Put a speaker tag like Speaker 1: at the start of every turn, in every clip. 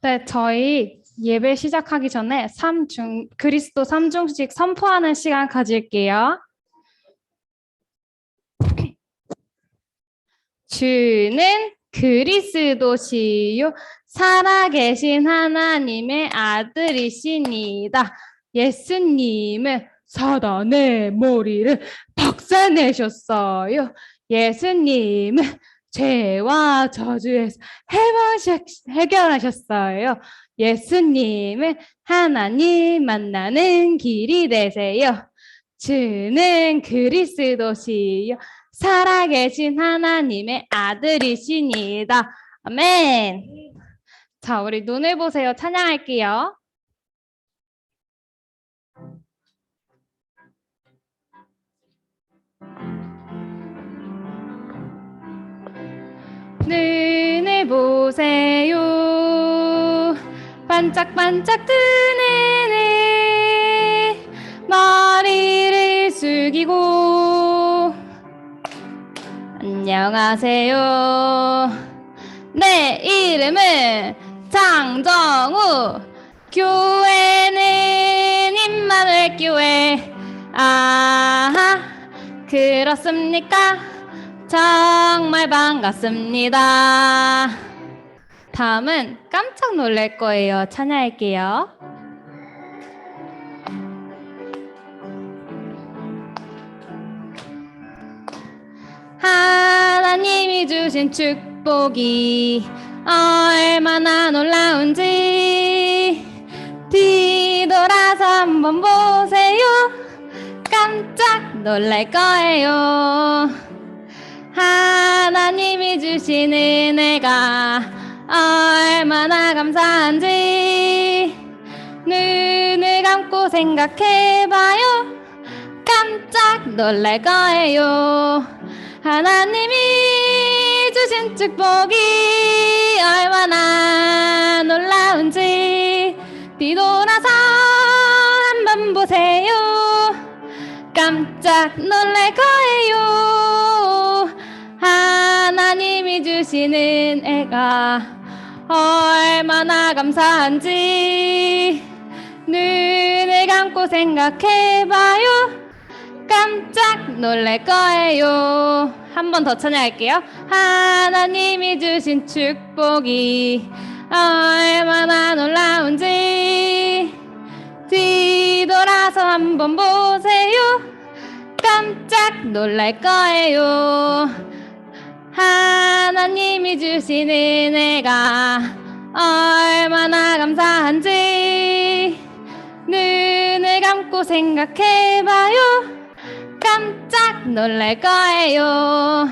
Speaker 1: 네, 저희 예배 시작하기 전에 그리스도 삼중식 선포하는 시간 가질게요. 주는 그리스도시요 살아계신 하나님의 아들이시니다. 예수님은 사단의 머리를 박살내셨어요. 예수님은 죄와 저주에서 해결하셨어요. 예수님은 하나님 만나는 길이 되세요. 주는 그리스도시요 살아계신 하나님의 아들이시니다. 아멘. 자, 우리 눈을 보세요. 찬양할게요. 눈을 보세요. 반짝반짝 뜨는 해. 머리를 숙이고 안녕하세요. 내 이름은 장정우. 교회는 임마누엘 교회. 아하, 그렇습니까? 정말 반갑습니다. 다음은 깜짝 놀랄 거예요. 찬양할게요. 하나님이 주신 축복이 얼마나 놀라운지 뒤돌아서 한번 보세요. 깜짝 놀랄 거예요. 하나님이 주신 은혜가 얼마나 감사한지 눈을 감고 생각해봐요. 깜짝 놀랄 거예요. 하나님이 주신 축복이 얼마나 놀라운지 뒤돌아서 한번 보세요. 깜짝 놀랄 거예요. 하나님이 주시는 은혜가 얼마나 감사한지 눈을 감고 생각해봐요. 깜짝 놀랄 거예요. 한 번 더 찬양할게요. 하나님이 주신 축복이 얼마나 놀라운지 뒤돌아서 한번 보세요. 깜짝 놀랄 거예요. 하나님이 주신 은혜가 얼마나 감사한지 눈을 감고 생각해봐요. 깜짝 놀랄 거예요.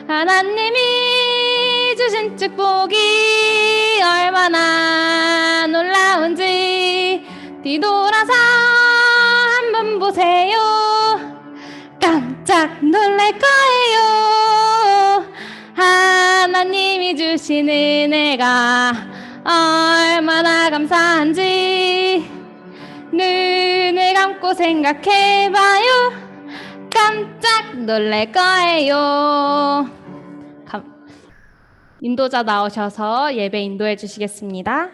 Speaker 1: 하나님이 주신 축복이 얼마나 놀라운지 뒤돌아서 한번 보세요. 깜짝 놀랄 거예요. 하나님이 주신 은혜가 얼마나 감사한지 눈을 감고 생각해봐요. 깜짝 놀랄 거예요. 인도자 나오셔서 예배 인도해 주시겠습니다.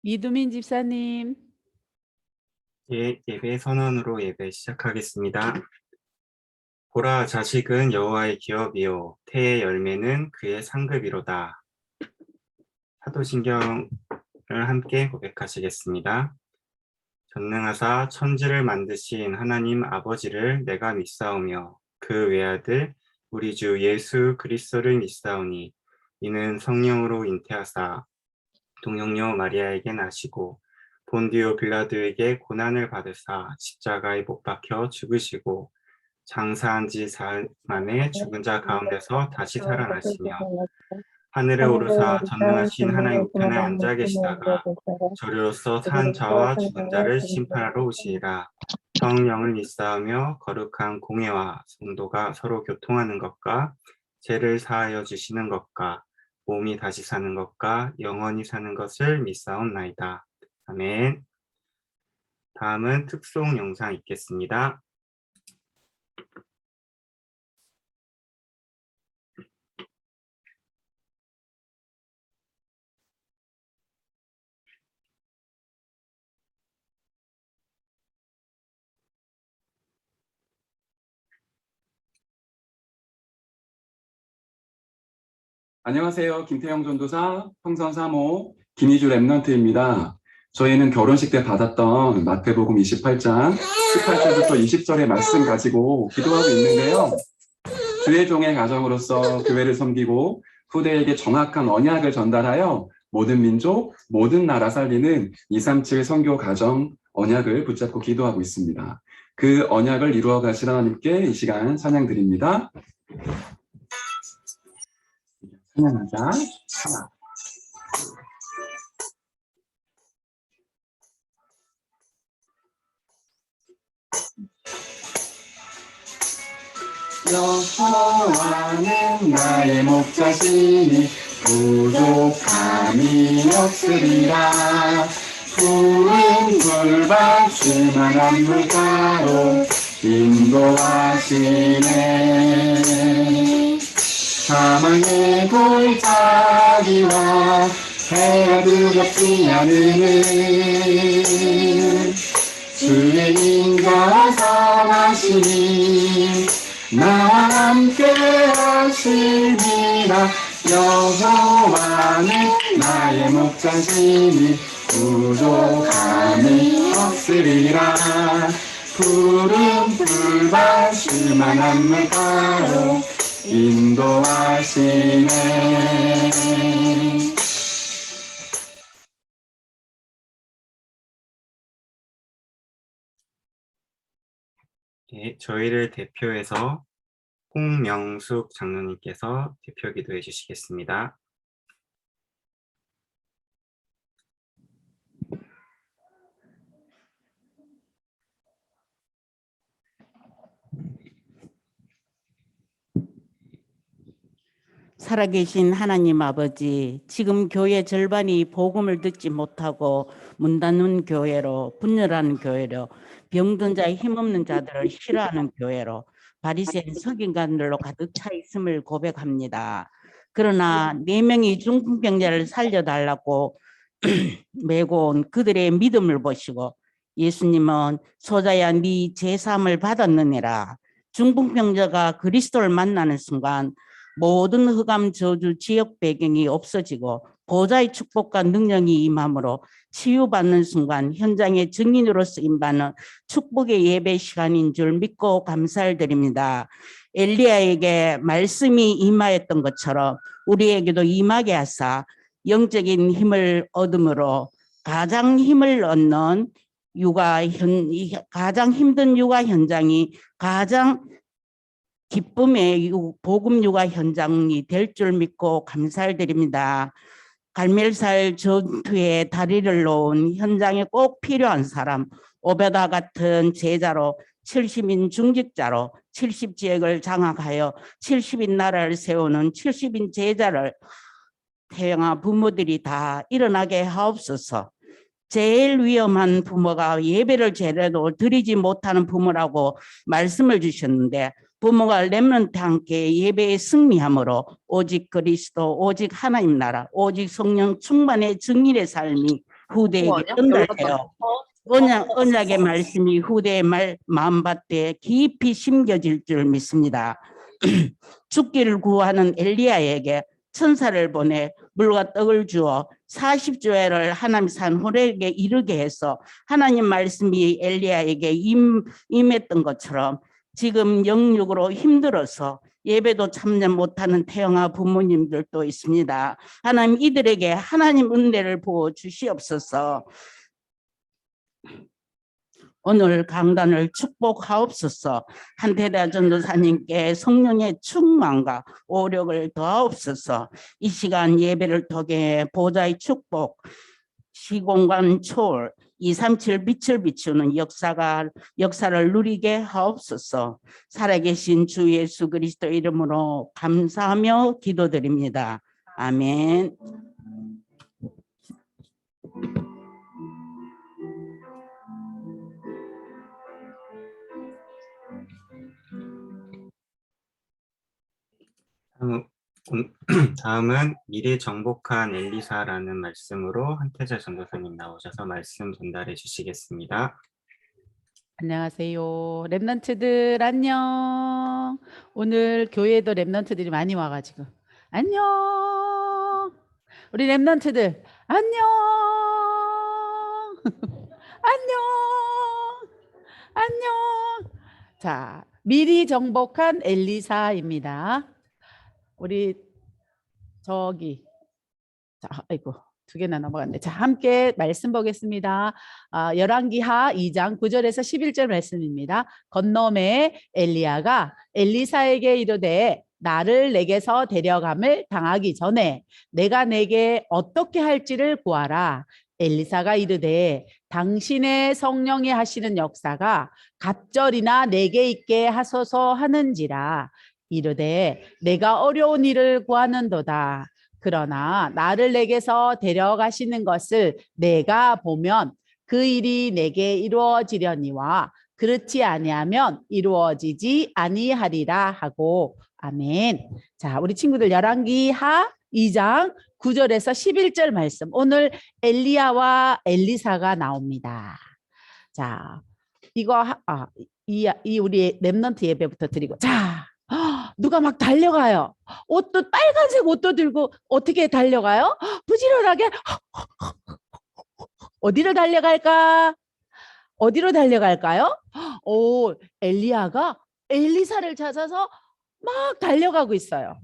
Speaker 2: 이두민 집사님.
Speaker 3: 예, 예배 선언으로 예배 시작하겠습니다. 보라, 자식은 여호와의 기업이요 태의 열매는 그의 상급이로다. 사도신경을 함께 고백하시겠습니다. 전능하사 천지를 만드신 하나님 아버지를 내가 믿사오며 그 외아들 우리 주 예수 그리스도를 믿사오니 이는 성령으로 잉태하사 동정녀 마리아에게 나시고 본디오 빌라도에게 고난을 받으사 십자가에 못 박혀 죽으시고 장사한 지 사흘 만에 죽은 자 가운데서 다시 살아나시며 하늘에 오르사 전능하신 하나님 우편에 앉아 계시다가 저리로서 산 자와 죽은 자를 심판하러 오시리라. 성령을 믿사오며 거룩한 공회와 성도가 서로 교통하는 것과 죄를 사하여 주시는 것과 몸이 다시 사는 것과 영원히 사는 것을 믿사옵나이다. 아멘. 다음은 특송 영상 있겠습니다.
Speaker 4: 안녕하세요. 김태형 전도사, 평선 3호, 김희주 랩넌트입니다. 저희는 결혼식 때 받았던 마태복음 28장 18절부터 20절의 말씀 가지고 기도하고 있는데요. 주의 종의 가정으로서 교회를 섬기고 후대에게 정확한 언약을 전달하여 모든 민족, 모든 나라 살리는 237 선교 가정 언약을 붙잡고 기도하고 있습니다. 그 언약을 이루어 가실 하나님께 이 시간 찬양 드립니다. 찬양하자. 하나. 여호와는 나의 목자시니 부족함이 없으리라. 푸른 풀밭 쉴만한 물가로 인도하시네. 사망의 골짜기와 해가 두렵지 않으니 주의 인자와 선하시니 나와 함께 하시리라. 여호와는 나의 목자시니 부족함이 없으리라. 푸른 풀밭 쉴만한 물가로 인도하시네.
Speaker 3: 네, 저희를 대표해서 홍명숙 장로님께서 대표 기도해 주시겠습니다.
Speaker 2: 살아계신 하나님 아버지, 지금 교회 절반이 복음을 듣지 못하고 문 닫는 교회로, 분열하는 교회로, 병든 자, 힘없는 자들을 싫어하는 교회로, 바리새인 석인간들로 가득 차 있음을 고백합니다. 그러나 4명이 중풍병자를 살려달라고 메고 온 그들의 믿음을 보시고 예수님은 소자야 네 제사함을 받았느니라. 중풍병자가 그리스도를 만나는 순간 모든 흑암 저주 지역 배경이 없어지고 보좌의 축복과 능력이 임함으로 치유받는 순간 현장의 증인으로 쓰임받는 축복의 예배 시간인 줄 믿고 감사를 드립니다. 엘리야에게 말씀이 임하였던 것처럼 우리에게도 임하게 하사 영적인 힘을 얻음으로 가장 힘을 얻는 가장 힘든 육아 현장이 가장 기쁨의 복음 육아 현장이 될 줄 믿고 감사를 드립니다. 갈멜살 전투에 다리를 놓은 현장에 꼭 필요한 사람, 오베다 같은 제자로 70인 중직자로 70지역을 장악하여 70인 나라를 세우는 70인 제자를 태영아 부모들이 다 일어나게 하옵소서. 제일 위험한 부모가 예배를 제대로 드리지 못하는 부모라고 말씀을 주셨는데 부모가 렘넌트 함께 예배에 승리함으로 오직 그리스도, 오직 하나님 나라, 오직 성령 충만의 증인의 삶이 후대에게 전달되어 언약의 말씀이 후대의 마음밭에 깊이 심겨질 줄 믿습니다. 죽기를 구하는 엘리야에게 천사를 보내 물과 떡을 주어 40조회를 하나님 산 호렙에 이르게 해서 하나님 말씀이 엘리야에게 임했던 것처럼 지금 영육으로 힘들어서 예배도 참여 못하는 태영아 부모님들도 있습니다. 하나님 이들에게 하나님 은혜를 부어 주시옵소서. 오늘 강단을 축복하옵소서. 한태대 전도사님께 성령의 충만과 오력을 더하옵소서. 이 시간 예배를 통해 보좌의 축복, 시공간 초월, 237 빛을 비추는 역사를 누리게 하옵소서. 살아계신 주 예수 그리스도 이름으로 감사하며 기도드립니다. 아멘.
Speaker 3: 다음은 미리 정복한 엘리사라는 말씀으로 한태재 전도사님 나오셔서 말씀 전달해 주시겠습니다.
Speaker 5: 안녕하세요. 랩런트들 안녕. 오늘 교회에도 랩런트들이 많이 와가지고 안녕. 우리 랩런트들 안녕. 안녕. 안녕. 자, 미리 정복한 엘리사입니다. 우리 저기 자, 아이고. 2개나 넘어갔네. 자, 함께 말씀 보겠습니다. 열왕기하 2장 9절에서 11절 말씀입니다. 건너매 엘리야가 엘리사에게 이르되 나를 내게서 데려감을 당하기 전에 내가 내게 어떻게 할지를 구하라. 엘리사가 이르되 당신의 성령이 하시는 역사가 갑절이나 내게 있게 하소서 하는지라. 이르되 내가 어려운 일을 구하는도다. 그러나 나를 내게서 데려가시는 것을 내가 보면 그 일이 내게 이루어지려니와 그렇지 아니하면 이루어지지 아니하리라 하고 아멘. 자, 우리 친구들 열왕기하 2장 9절에서 11절 말씀. 오늘 엘리야와 엘리사가 나옵니다. 자, 이거 이 우리 랩런트 예배부터 드리고 자. 누가 막 달려가요. 옷도 빨간색 옷도 들고 어떻게 달려가요? 부지런하게 어디로 달려갈까? 어디로 달려갈까요? 오, 엘리야가 엘리사를 찾아서 막 달려가고 있어요.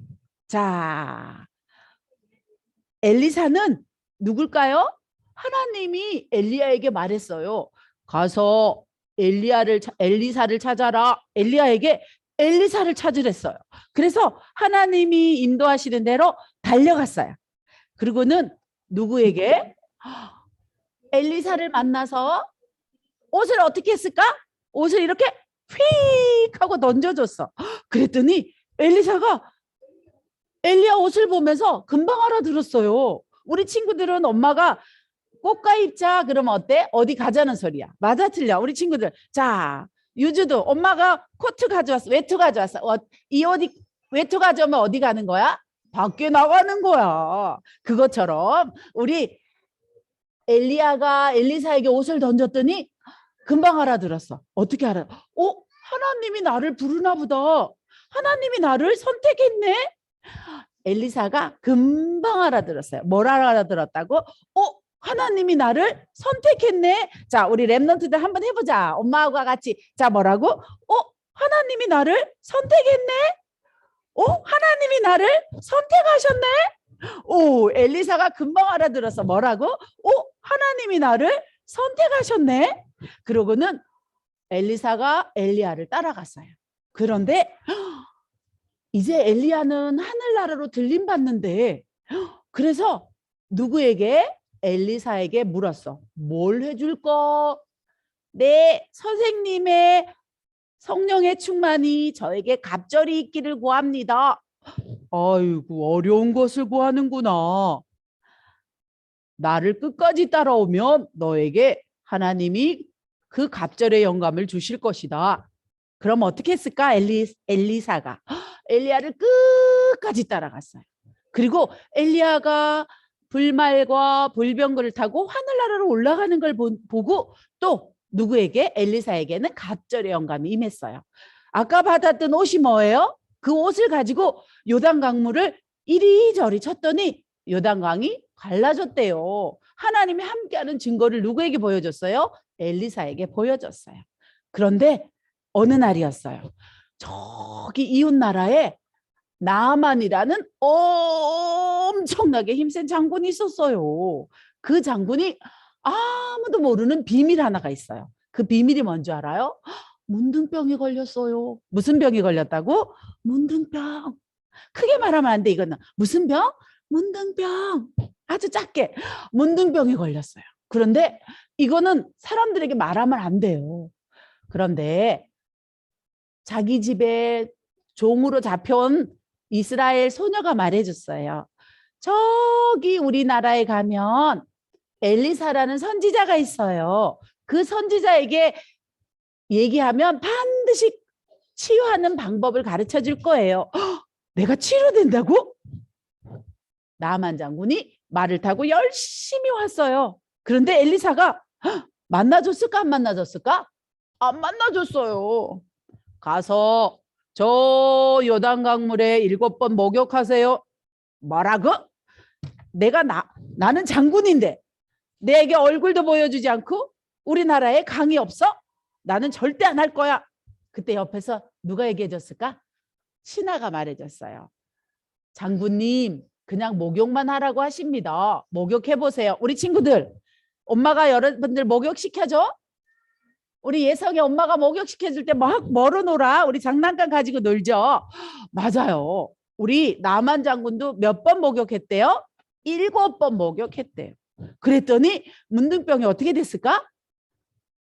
Speaker 5: 자, 엘리사는 누굴까요? 하나님이 엘리야에게 말했어요. 가서 엘리사를 찾아라. 엘리야에게 엘리사를 찾으랬어요. 그래서 하나님이 인도하시는 대로 달려갔어요. 그리고는 누구에게? 엘리사를 만나서 옷을 어떻게 했을까? 옷을 이렇게 휙 하고 던져줬어. 그랬더니 엘리사가 엘리야 옷을 보면서 금방 알아들었어요. 우리 친구들은 엄마가 꽃가 입자 그러면 어때? 어디 가자는 소리야. 맞아 틀려? 우리 친구들. 자, 유주도 엄마가 코트 가져왔어. 외투 가져왔어. 이 옷이 외투 가져오면 어디 가는 거야? 밖에 나가는 거야. 그것처럼 우리 엘리야가 엘리사에게 옷을 던졌더니 금방 알아들었어. 어떻게 알아? 하나님이 나를 부르나 보다. 하나님이 나를 선택했네. 엘리사가 금방 알아들었어요. 뭘 알아들었다고? 하나님이 나를 선택했네. 자, 우리 랩런트들 한번 해보자. 엄마하고 같이. 자, 뭐라고? 하나님이 나를 선택했네. 하나님이 나를 선택하셨네. 오, 엘리사가 금방 알아들었어. 뭐라고? 하나님이 나를 선택하셨네. 그러고는 엘리사가 엘리야를 따라갔어요. 그런데 이제 엘리야는 하늘나라로 들림받는데 그래서 누구에게? 엘리사에게 물었어. 뭘 해줄까? 네, 선생님의 성령의 충만이 저에게 갑절이 있기를 구합니다. 아이고, 어려운 것을 구하는구나. 나를 끝까지 따라오면 너에게 하나님이 그 갑절의 영감을 주실 것이다. 그럼 어떻게 했을까? 엘리사가 엘리야를 끝까지 따라갔어요. 그리고 엘리야가 불말과 불병거를 타고 하늘나라로 올라가는 걸 보고 또 누구에게? 엘리사에게는 갑절의 영감이 임했어요. 아까 받았던 옷이 뭐예요? 그 옷을 가지고 요단 강물을 이리저리 쳤더니 요단강이 갈라졌대요. 하나님이 함께하는 증거를 누구에게 보여줬어요? 엘리사에게 보여줬어요. 그런데 어느 날이었어요. 저기 이웃 나라에 나아만이라는 엄청나게 힘센 장군이 있었어요. 그 장군이 아무도 모르는 비밀 하나가 있어요. 그 비밀이 뭔지 알아요? 문둥병이 걸렸어요. 무슨 병이 걸렸다고? 문둥병. 크게 말하면 안 돼, 이거는. 무슨 병? 문둥병. 아주 작게. 문둥병이 걸렸어요. 그런데 이거는 사람들에게 말하면 안 돼요. 그런데 자기 집에 종으로 잡혀온 이스라엘 소녀가 말해줬어요. 저기 우리나라에 가면 엘리사라는 선지자가 있어요. 그 선지자에게 얘기하면 반드시 치유하는 방법을 가르쳐 줄 거예요. 헉, 내가 치료된다고? 나만 장군이 말을 타고 열심히 왔어요. 그런데 엘리사가 헉, 만나줬을까 안 만나줬을까? 안 만나줬어요. 가서 저 요단강물에 7번 목욕하세요. 뭐라고? 나는 장군인데 내게 얼굴도 보여주지 않고 우리나라에 강이 없어? 나는 절대 안 할 거야. 그때 옆에서 누가 얘기해 줬을까? 신하가 말해줬어요. 장군님, 그냥 목욕만 하라고 하십니다. 목욕해 보세요. 우리 친구들, 엄마가 여러분들 목욕시켜줘? 우리 예성이 엄마가 목욕시켜줄 때 막 뭐로 놀아? 우리 장난감 가지고 놀죠? 맞아요. 우리 남한 장군도 몇 번 목욕했대요? 7번 목욕했대요. 그랬더니 문둥병이 어떻게 됐을까?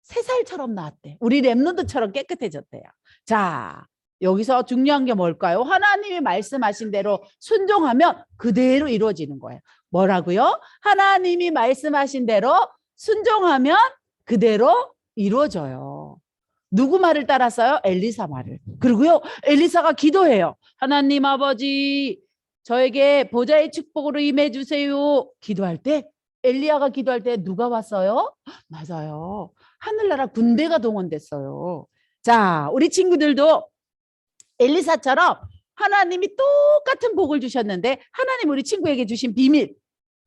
Speaker 5: 3살처럼 나왔대. 우리 랩런트처럼 깨끗해졌대요. 자, 여기서 중요한 게 뭘까요? 하나님이 말씀하신 대로 순종하면 그대로 이루어지는 거예요. 뭐라고요? 하나님이 말씀하신 대로 순종하면 그대로 이루어져요. 누구 말을 따랐어요? 엘리사 말을. 그리고요, 엘리사가 기도해요. 하나님 아버지, 저에게 보좌의 축복으로 임해 주세요. 기도할 때, 엘리야가 기도할 때 누가 왔어요? 맞아요. 하늘나라 군대가 동원됐어요. 자, 우리 친구들도 엘리사처럼 하나님이 똑같은 복을 주셨는데 하나님 우리 친구에게 주신 비밀,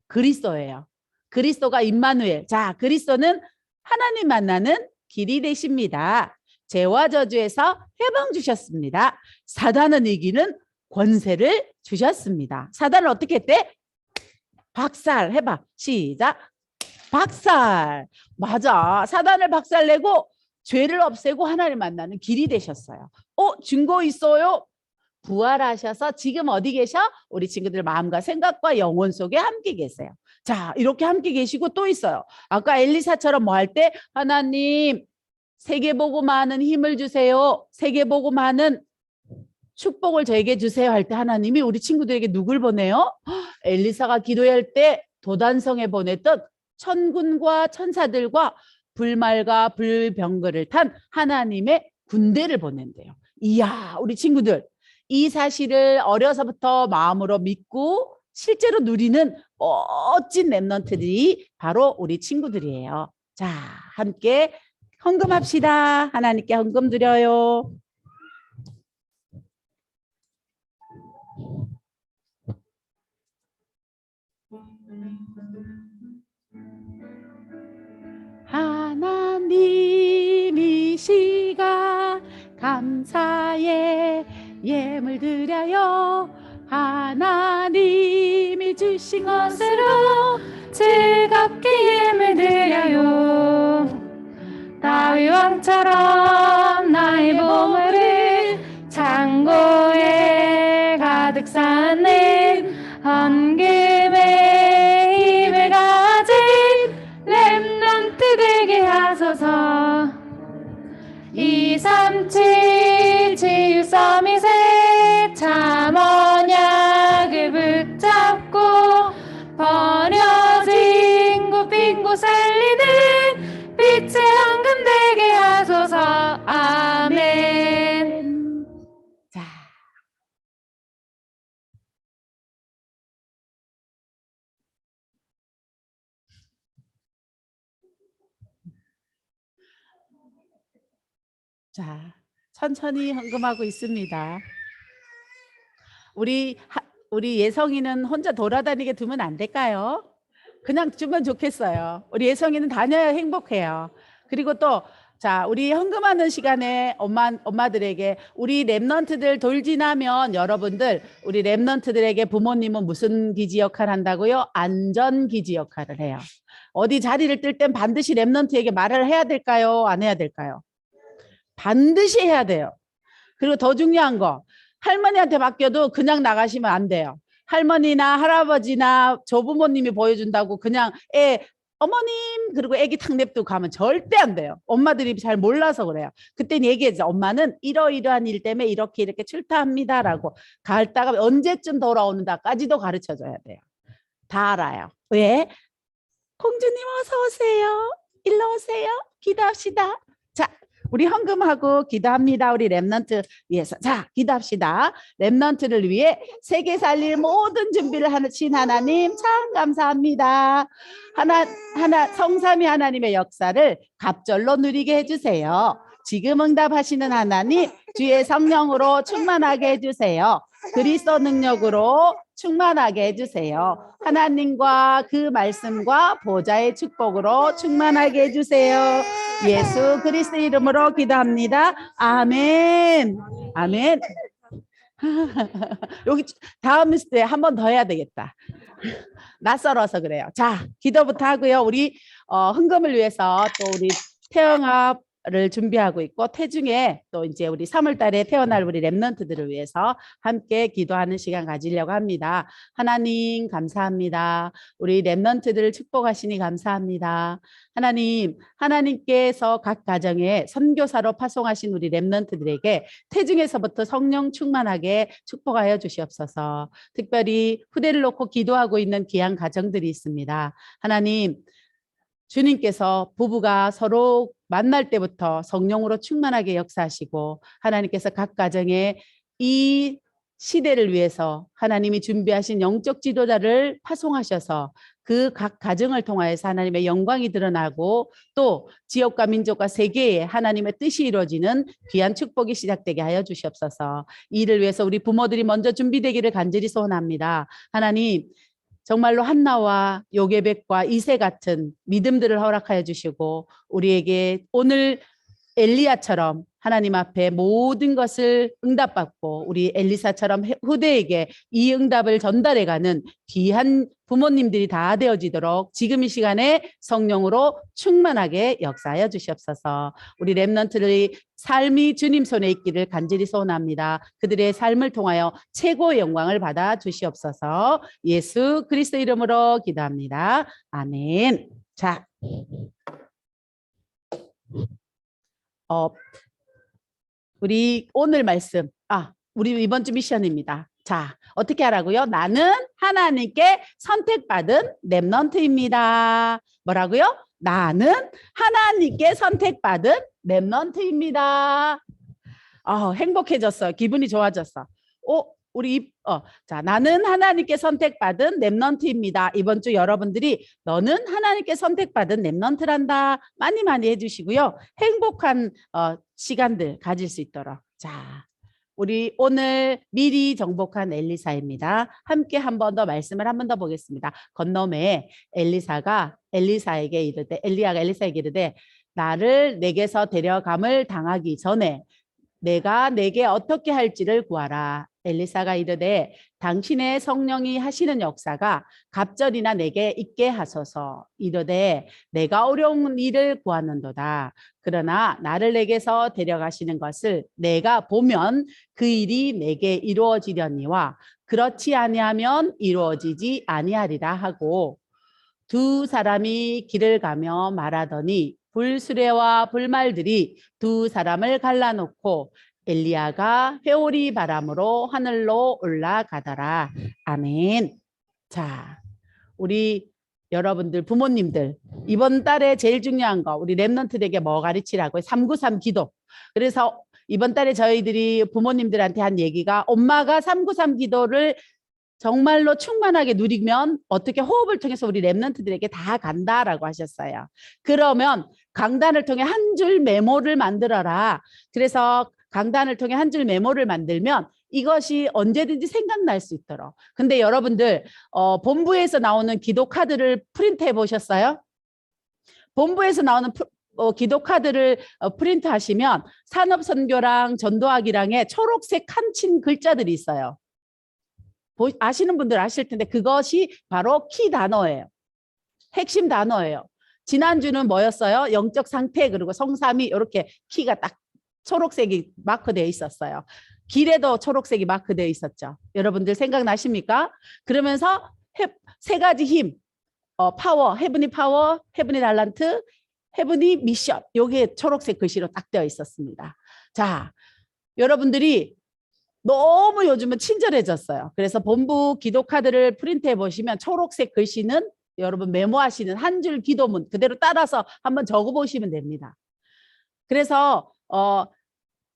Speaker 5: 그리스도예요. 그리스도가 임마누엘. 자, 그리스도는 하나님 만나는 길이 되십니다. 죄와 저주에서 해방 주셨습니다. 사단은 이기는 권세를 주셨습니다. 사단을 어떻게 했대? 박살 해봐. 시작. 박살. 맞아. 사단을 박살내고 죄를 없애고 하나님을 만나는 길이 되셨어요. 증거 있어요? 부활하셔서 지금 어디 계셔? 우리 친구들 마음과 생각과 영혼 속에 함께 계세요. 자, 이렇게 함께 계시고 또 있어요. 아까 엘리사처럼 뭐 할 때 하나님 세계복음하는 힘을 주세요. 세계복음하는 축복을 저에게 주세요 할 때 하나님이 우리 친구들에게 누굴 보내요? 엘리사가 기도할 때 도단성에 보냈던 천군과 천사들과 불말과 불병거를 탄 하나님의 군대를 보낸대요. 이야, 우리 친구들 이 사실을 어려서부터 마음으로 믿고 실제로 누리는 멋진 랩런트들이 바로 우리 친구들이에요. 자, 함께 헌금합시다. 하나님께 헌금 드려요. 하나님 이 시간 감사의 예물 드려요. 하나님이 주신 것으로
Speaker 1: 즐겁게 예물 드려요. 다윗 왕처럼 나의 보물을 창고에 가득 쌓는 헌금의 힘을 가진 렘넌트 되게 하소서. 237 치유 서밋에 참 언약을 붙잡고 버려진 곳 빈 곳 살리는 빛의 헌금 되게 하소서. 아멘.
Speaker 5: 자, 자, 천천히 헌금하고 있습니다. 우리 예성이는 혼자 돌아다니게 두면 안 될까요? 그냥 주면 좋겠어요. 우리 예성이는 다녀야 행복해요. 그리고 또 자, 우리 헌금하는 시간에 엄마들에게 우리 랩런트들 돌 지나면 여러분들 우리 랩런트들에게 부모님은 무슨 기지 역할을 한다고요? 안전 기지 역할을 해요. 어디 자리를 뜰 땐 반드시 랩런트에게 말을 해야 될까요? 안 해야 될까요? 반드시 해야 돼요. 그리고 더 중요한 거, 할머니한테 맡겨도 그냥 나가시면 안 돼요. 할머니나 할아버지나 조부모님이 보여준다고 그냥 어머님 그리고 애기 탁 냅두고 가면 절대 안 돼요. 엄마들이 잘 몰라서 그래요. 그땐 얘기했죠. 엄마는 이러이러한 일 때문에 이렇게 출타합니다라고 갔다가 언제쯤 돌아오는다까지도 가르쳐줘야 돼요. 다 알아요. 왜? 공주님 어서 오세요. 일로 오세요. 기도합시다. 자, 우리 헌금하고 기도합니다. 우리 렘넌트 위해서. 자, 기도합시다. 렘넌트를 위해 세계 살릴 모든 준비를 하신 하나님 참 감사합니다. 성삼위 하나님의 역사를 갑절로 누리게 해주세요. 지금 응답하시는 하나님 주의 성령으로 충만하게 해주세요. 그리스도 능력으로 충만하게 해주세요. 하나님과 그 말씀과 보좌의 축복으로 충만하게 해주세요. 예수 그리스도 이름으로 기도합니다. 아멘. 아멘. 여기 다음 때 한 번 더 해야 되겠다. 낯설어서 그래요. 자, 기도부터 하고요. 우리 헌금을 위해서 또 우리 태영아를 준비하고 있고 태중에 또 이제 우리 3월 달에 태어날 우리 렘넌트들을 위해서 함께 기도하는 시간 가지려고 합니다. 하나님 감사합니다. 우리 렘넌트들을 축복하시니 감사합니다. 하나님, 하나님께서 각 가정에 선교사로 파송하신 우리 렘넌트들에게 태중에서부터 성령 충만하게 축복하여 주시옵소서. 특별히 후대를 놓고 기도하고 있는 귀한 가정들이 있습니다. 하나님, 주님께서 부부가 서로 만날 때부터 성령으로 충만하게 역사하시고 하나님께서 각 가정에 이 시대를 위해서 하나님이 준비하신 영적 지도자를 파송하셔서 그 각 가정을 통하여서 하나님의 영광이 드러나고 또 지역과 민족과 세계에 하나님의 뜻이 이루어지는 귀한 축복이 시작되게 하여 주시옵소서. 이를 위해서 우리 부모들이 먼저 준비되기를 간절히 소원합니다. 하나님, 정말로 한나와 요게벳과 이세 같은 믿음들을 허락하여 주시고 우리에게 오늘 엘리야처럼 하나님 앞에 모든 것을 응답받고 우리 엘리사처럼 후대에게 이 응답을 전달해가는 귀한 부모님들이 다 되어지도록 지금 이 시간에 성령으로 충만하게 역사하여 주시옵소서. 우리 렘넌트들의 삶이 주님 손에 있기를 간절히 소원합니다. 그들의 삶을 통하여 최고의 영광을 받아 주시옵소서. 예수 그리스도 이름으로 기도합니다. 아멘. 자, 우리 오늘 말씀, 우리 이번 주 미션입니다. 자, 어떻게 하라고요? 나는 하나님께 선택받은 렘넌트입니다. 뭐라고요? 나는 하나님께 선택받은 렘넌트입니다. 행복해졌어요. 기분이 좋아졌어. 자, 나는 하나님께 선택받은 렘넌트입니다. 이번 주 여러분들이 너는 하나님께 선택받은 렘넌트란다. 많이 많이 해주시고요. 행복한 시간들 가질 수 있도록. 자, 우리 오늘 미리 정복한 엘리사입니다. 함께 한 번 더 말씀을 한 번 더 보겠습니다. 건너매 엘리야가 엘리사에게 이르되 나를 내게서 데려감을 당하기 전에 내가 내게 어떻게 할지를 구하라. 엘리사가 이르되 당신의 성령이 하시는 역사가 갑절이나 내게 있게 하소서. 이르되 내가 어려운 일을 구하는도다. 그러나 나를 내게서 데려가시는 것을 내가 보면 그 일이 내게 이루어지려니와 그렇지 아니하면 이루어지지 아니하리라 하고 두 사람이 길을 가며 말하더니 불수레와 불말들이 두 사람을 갈라놓고 엘리야가 회오리 바람으로 하늘로 올라가더라. 아멘. 자, 우리 여러분들 부모님들 이번 달에 제일 중요한 거 우리 렘넌트들에게 뭐 가르치라고요? 393 기도. 그래서 이번 달에 저희들이 부모님들한테 한 얘기가 엄마가 393 기도를 정말로 충만하게 누리면 어떻게 호흡을 통해서 우리 렘넌트들에게 다 간다라고 하셨어요. 그러면 강단을 통해 한 줄 메모를 만들어라. 그래서 강단을 통해 한 줄 메모를 만들면 이것이 언제든지 생각날 수 있도록. 근데 여러분들 본부에서 나오는 기도 카드를 프린트해 보셨어요? 본부에서 나오는 기도 카드를 프린트 하시면 산업선교랑 전도학이랑의 초록색 칸친 글자들이 있어요. 아시는 분들 아실 텐데 그것이 바로 키 단어예요. 핵심 단어예요. 지난주는 뭐였어요? 영적 상태 그리고 성삼위 이렇게 키가 딱 초록색이 마크되어 있었어요. 길에도 초록색이 마크되어 있었죠. 여러분들 생각나십니까? 그러면서 세 가지 힘, 파워, 헤브니 파워, 헤브니 달란트, 헤브니 미션. 여기에 초록색 글씨로 딱 되어 있었습니다. 자, 여러분들이 너무 요즘은 친절해졌어요. 그래서 본부 기도 카드를 프린트해 보시면 초록색 글씨는 여러분 메모하시는 한 줄 기도문 그대로 따라서 한번 적어 보시면 됩니다. 그래서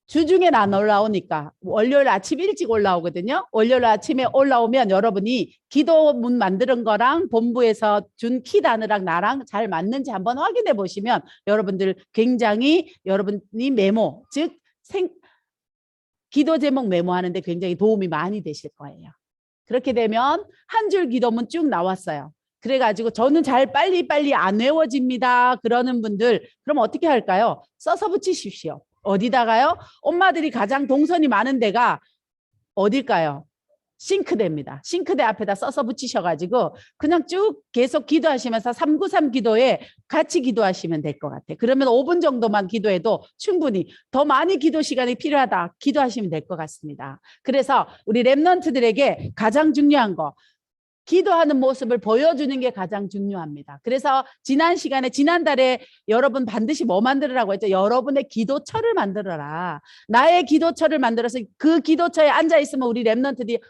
Speaker 5: 주중에 안 올라오니까 월요일 아침 일찍 올라오거든요. 월요일 아침에 올라오면 여러분이 기도문 만드는 거랑 본부에서 준 키단이랑 나랑 잘 맞는지 한번 확인해 보시면 여러분들 굉장히 여러분이 메모, 즉 기도 제목 메모하는데 굉장히 도움이 많이 되실 거예요. 그렇게 되면 한 줄 기도문 쭉 나왔어요. 그래가지고 저는 잘 빨리빨리 안 외워집니다. 그러는 분들 그럼 어떻게 할까요? 써서 붙이십시오. 어디다가요? 엄마들이 가장 동선이 많은 데가 어딜까요? 싱크대입니다. 싱크대 앞에다 써서 붙이셔가지고 그냥 쭉 계속 기도하시면서 393 기도에 같이 기도하시면 될 것 같아요. 그러면 5분 정도만 기도해도 충분히 더 많이 기도 시간이 필요하다 기도하시면 될 것 같습니다. 그래서 우리 랩런트들에게 가장 중요한 거 기도하는 모습을 보여주는 게 가장 중요합니다. 그래서 지난달에 여러분 반드시 뭐 만들으라고 했죠? 여러분의 기도처를 만들어라. 나의 기도처를 만들어서 그 기도처에 앉아있으면 우리 랩런트들이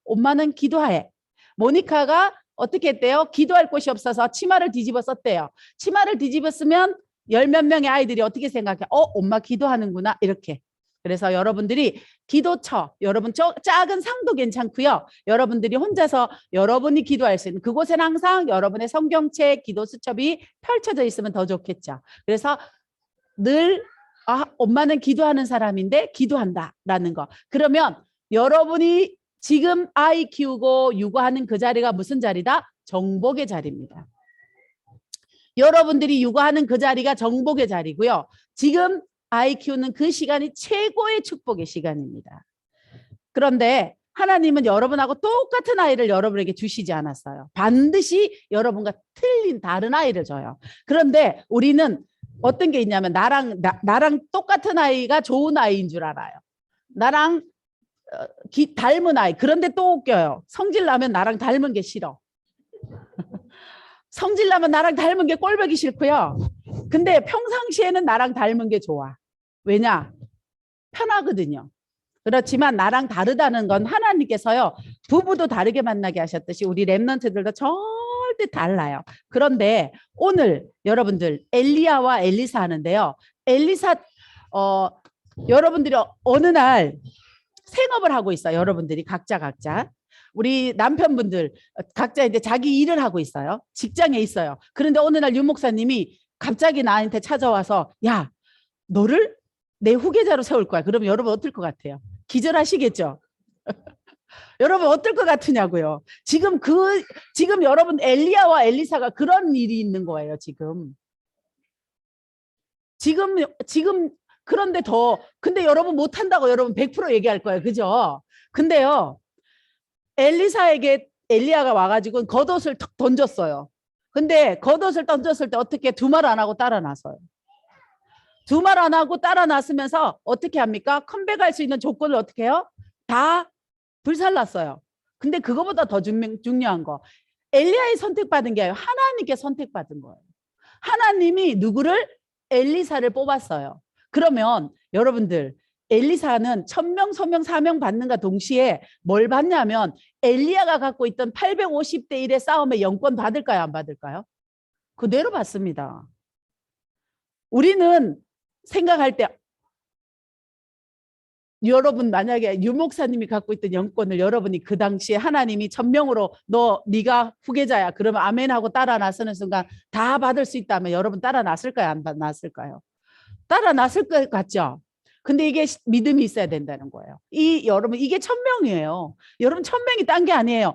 Speaker 5: 엄마는 기도해. 모니카가 어떻게 했대요? 기도할 곳이 없어서 치마를 뒤집어 썼대요. 치마를 뒤집어 쓰면 10몇 명의 아이들이 어떻게 생각해? 엄마 기도하는구나 이렇게. 그래서 여러분들이 기도처, 여러분 작은 상도 괜찮고요. 여러분들이 혼자서 여러분이 기도할 수 있는 그곳에는 항상 여러분의 성경책, 기도 수첩이 펼쳐져 있으면 더 좋겠죠. 그래서 늘 엄마는 기도하는 사람인데 기도한다라는 거. 그러면 여러분이 지금 아이 키우고 육아하는 그 자리가 무슨 자리다? 정복의 자리입니다. 여러분들이 육아하는 그 자리가 정복의 자리고요. 지금 아이 키우는 그 시간이 최고의 축복의 시간입니다. 그런데 하나님은 여러분하고 똑같은 아이를 여러분에게 주시지 않았어요. 반드시 여러분과 틀린 다른 아이를 줘요. 그런데 우리는 어떤 게 있냐면 나랑 똑같은 아이가 좋은 아이인 줄 알아요. 나랑 닮은 아이. 그런데 또 웃겨요. 성질 나면 나랑 닮은 게 싫어. 성질 나면 나랑 닮은 게 꼴보기 싫고요. 근데 평상시에는 나랑 닮은 게 좋아. 왜냐? 편하거든요. 그렇지만 나랑 다르다는 건 하나님께서요. 부부도 다르게 만나게 하셨듯이 우리 랩런트들도 절대 달라요. 그런데 오늘 여러분들 엘리야와 엘리사 하는데요. 엘리사 여러분들이 어느 날 생업을 하고 있어요. 여러분들이 각자. 우리 남편분들 각자 이제 자기 일을 하고 있어요. 직장에 있어요. 그런데 어느 날 유 목사님이 갑자기 나한테 찾아와서 야, 너를 내 후계자로 세울 거야. 그러면 여러분 어떨 것 같아요? 기절하시겠죠? 여러분 어떨 것 같으냐고요? 지금 여러분 엘리야와 엘리사가 그런 일이 있는 거예요. 지금 그런데 근데 여러분 못한다고 여러분 100% 얘기할 거예요. 그죠? 근데요. 엘리사에게 엘리야가 와가지고 겉옷을 턱 던졌어요. 근데 겉옷을 던졌을 때 어떻게 두 말 안 하고 따라 나서요. 두 말 안 하고 따라 나서면서 어떻게 합니까? 컴백할 수 있는 조건을 어떻게 해요? 다 불살랐어요. 근데 그거보다 더 중요한 거. 엘리야의 선택받은 게 아니라 하나님께 선택받은 거예요. 하나님이 누구를? 엘리사를 뽑았어요. 그러면 여러분들 엘리사는 1000명, 소명, 사명 받는가 동시에 뭘 받냐면 엘리야가 갖고 있던 850대 1의 싸움에 영권 받을까요? 안 받을까요? 그대로 받습니다. 우리는 생각할 때 여러분 만약에 유 목사님이 갖고 있던 영권을 여러분이 그 당시에 하나님이 1000명으로 네가 후계자야. 그러면 아멘 하고 따라 나서는 순간 다 받을 수 있다면 여러분 따라 나설까요? 안 나설까요? 따라 나설 것 같죠? 근데 이게 믿음이 있어야 된다는 거예요. 여러분 이게 1000명이에요. 여러분 1000명이 딴 게 아니에요.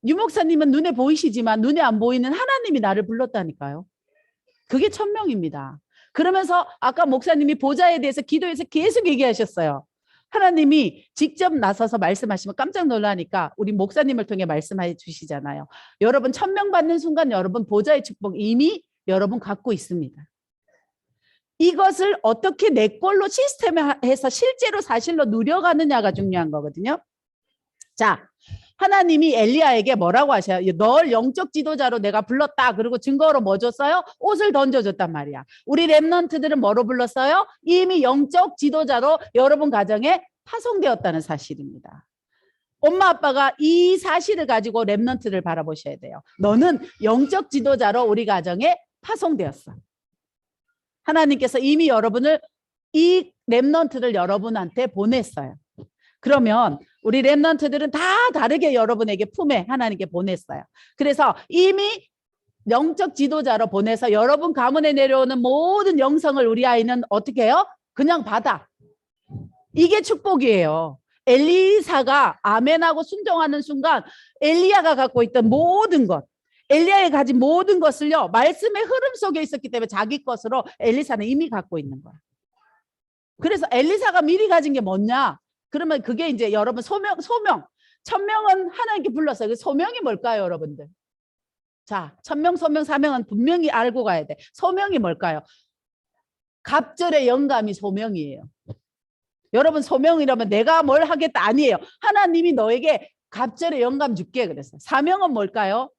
Speaker 5: 유 목사님은 눈에 보이시지만 눈에 안 보이는 하나님이 나를 불렀다니까요. 그게 1000명입니다. 그러면서 아까 목사님이 보좌에 대해서 기도해서 계속 얘기하셨어요. 하나님이 직접 나서서 말씀하시면 깜짝 놀라니까 우리 목사님을 통해 말씀해 주시잖아요. 여러분 1000명 받는 순간 여러분 보좌의 축복 이미 여러분 갖고 있습니다. 이것을 어떻게 내 걸로 시스템화해서 실제로 사실로 누려가느냐가 중요한 거거든요. 자, 하나님이 엘리야에게 뭐라고 하셔요? 널 영적 지도자로 내가 불렀다. 그리고 증거로 뭐 줬어요? 옷을 던져줬단 말이야. 우리 랩런트들은 뭐로 불렀어요? 이미 영적 지도자로 여러분 가정에 파송되었다는 사실입니다. 엄마 아빠가 이 사실을 가지고 렘넌트를 바라보셔야 돼요. 너는 영적 지도자로 우리 가정에 파송되었어. 하나님께서 이미 여러분을 이 렘넌트를 여러분한테 보냈어요. 그러면 우리 렘넌트들은 다 다르게 여러분에게 품에 하나님께 보냈어요. 그래서 이미 영적 지도자로 보내서 여러분 가문에 내려오는 모든 영성을 우리 아이는 어떻게 해요? 그냥 받아. 이게 축복이에요. 엘리사가 아멘하고 순종하는 순간 엘리야가 갖고 있던 모든 것, 엘리야가 가진 모든 것을요, 말씀의 흐름 속에 있었기 때문에 자기 것으로 엘리사는 이미 갖고 있는 거야. 그래서 엘리사가 미리 가진 게 뭐냐? 그러면 그게 이제 여러분 소명. 천명은 하나님께 불렀어요. 그 소명이 뭘까요, 여러분들? 자, 천명, 소명, 사명은 분명히 알고 가야 돼. 소명이 뭘까요? 갑절의 영감이 소명이에요. 여러분 소명이라면 내가 뭘 하겠다 아니에요. 하나님이 너에게 갑절의 영감 줄게 그랬어요. 사명은 뭘까요?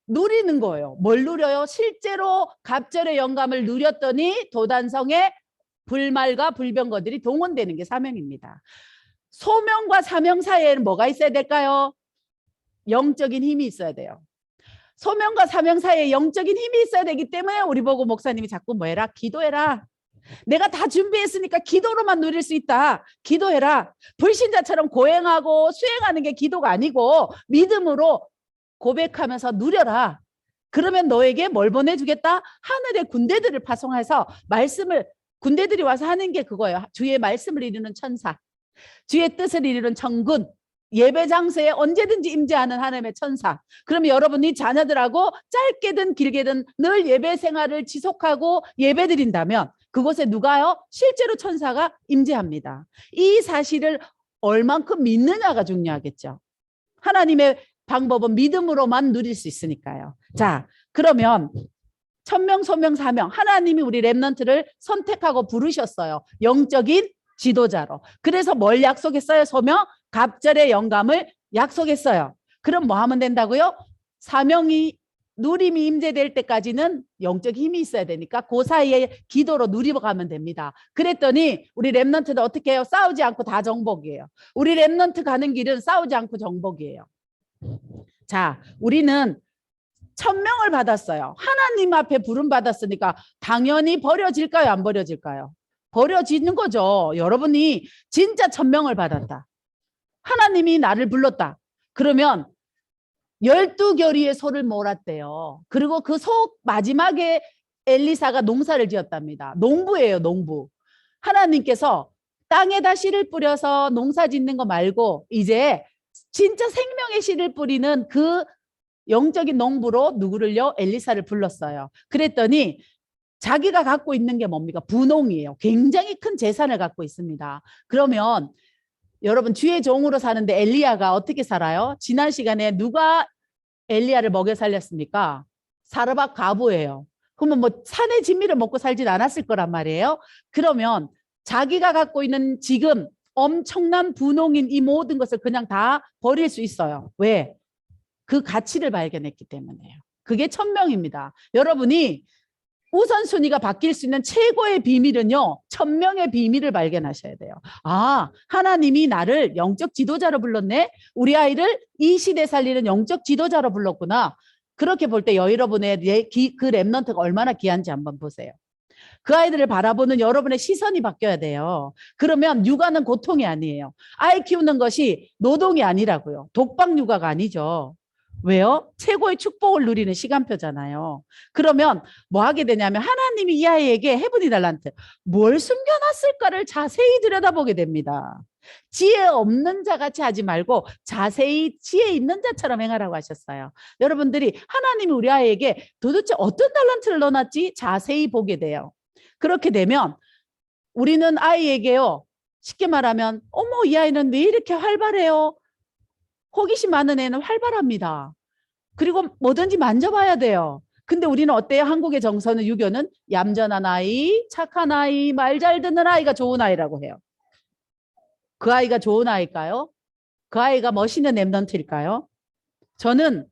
Speaker 5: 누리는 거예요. 뭘 누려요? 실제로 갑절의 영감을 누렸더니 도단성에 불말과 불병거들이 동원되는 게 사명입니다. 소명과 사명 사이에는 뭐가 있어야 될까요? 영적인 힘이 있어야 돼요. 소명과 사명 사이에 영적인 힘이 있어야 되기 때문에 우리 보고 목사님이 자꾸 뭐 해라? 기도해라. 내가 다 준비했으니까 기도로만 누릴 수 있다. 기도해라. 불신자처럼 고행하고 수행하는 게 기도가 아니고 믿음으로 고백하면서 누려라. 그러면 너에게 뭘 보내주겠다? 하늘의 군대들을 파송해서 말씀을 군대들이 와서 하는 게 그거예요. 주의 말씀을 이루는 천사, 주의 뜻을 이루는 천군, 예배 장소에 언제든지 임재하는 하나님의 천사. 그러면 여러분이 자녀들하고 짧게든 길게든 늘 예배 생활을 지속하고 예배 드린다면 그곳에 누가요? 실제로 천사가 임재합니다. 이 사실을 얼만큼 믿느냐가 중요하겠죠. 하나님의 방법은 믿음으로만 누릴 수 있으니까요. 자, 그러면 천명, 소명, 사명. 하나님이 우리 렘넌트를 선택하고 부르셨어요. 영적인 지도자로. 그래서 뭘 약속했어요? 소명, 갑절의 영감을 약속했어요. 그럼 뭐 하면 된다고요? 사명이 누림이 임재될 때까지는 영적 힘이 있어야 되니까 그 사이에 기도로 누리고 가면 됩니다. 그랬더니 우리 렘넌트는 어떻게 해요? 싸우지 않고 다 정복이에요. 우리 렘넌트 가는 길은 싸우지 않고 정복이에요. 자, 우리는 천명을 받았어요. 하나님 앞에 부름 받았으니까 당연히 버려질까요? 안 버려질까요? 버려지는 거죠. 여러분이 진짜 천명을 받았다. 하나님이 나를 불렀다. 그러면 12겨리의 소를 몰았대요. 그리고 그 소 마지막에 엘리사가 농사를 지었답니다. 농부예요, 농부. 하나님께서 땅에다 씨를 뿌려서 농사 짓는 거 말고 이제 진짜 생명의 씨를 뿌리는 그 영적인 농부로 누구를요? 엘리사를 불렀어요. 그랬더니 자기가 갖고 있는 게 뭡니까? 분홍이에요. 굉장히 큰 재산을 갖고 있습니다. 그러면 여러분 주의 종으로 사는데 엘리야가 어떻게 살아요? 지난 시간에 누가 엘리야를 먹여 살렸습니까? 사르밧 과부예요. 그러면 뭐 산의 진미를 먹고 살진 않았을 거란 말이에요. 그러면 자기가 갖고 있는 지금 엄청난 분홍인 이 모든 것을 그냥 다 버릴 수 있어요. 왜? 그 가치를 발견했기 때문에요. 그게 천명입니다. 여러분이 우선순위가 바뀔 수 있는 최고의 비밀은요, 천명의 비밀을 발견하셔야 돼요. 아, 하나님이 나를 영적 지도자로 불렀네. 우리 아이를 이 시대 살리는 영적 지도자로 불렀구나. 그렇게 볼 때 여러분의 그 렘넌트가 얼마나 귀한지 한번 보세요. 그 아이들을 바라보는 여러분의 시선이 바뀌어야 돼요. 그러면 육아는 고통이 아니에요. 아이 키우는 것이 노동이 아니라고요. 독박 육아가 아니죠. 왜요? 최고의 축복을 누리는 시간표잖아요. 그러면 뭐 하게 되냐면 하나님이 이 아이에게 헤븐이 달란트 뭘 숨겨놨을까를 자세히 들여다보게 됩니다. 지혜 없는 자같이 하지 말고 자세히 지혜 있는 자처럼 행하라고 하셨어요. 여러분들이 하나님이 우리 아이에게 도대체 어떤 달란트를 넣어놨지 자세히 보게 돼요. 그렇게 되면 우리는 아이에게요, 쉽게 말하면 어머 이 아이는 왜 이렇게 활발해요? 호기심 많은 애는 활발합니다. 그리고 뭐든지 만져봐야 돼요. 근데 우리는 어때요? 한국의 정서는 유교는 얌전한 아이, 착한 아이, 말 잘 듣는 아이가 좋은 아이라고 해요. 그 아이가 좋은 아이일까요? 그 아이가 멋있는 렘넌트일까요? 저는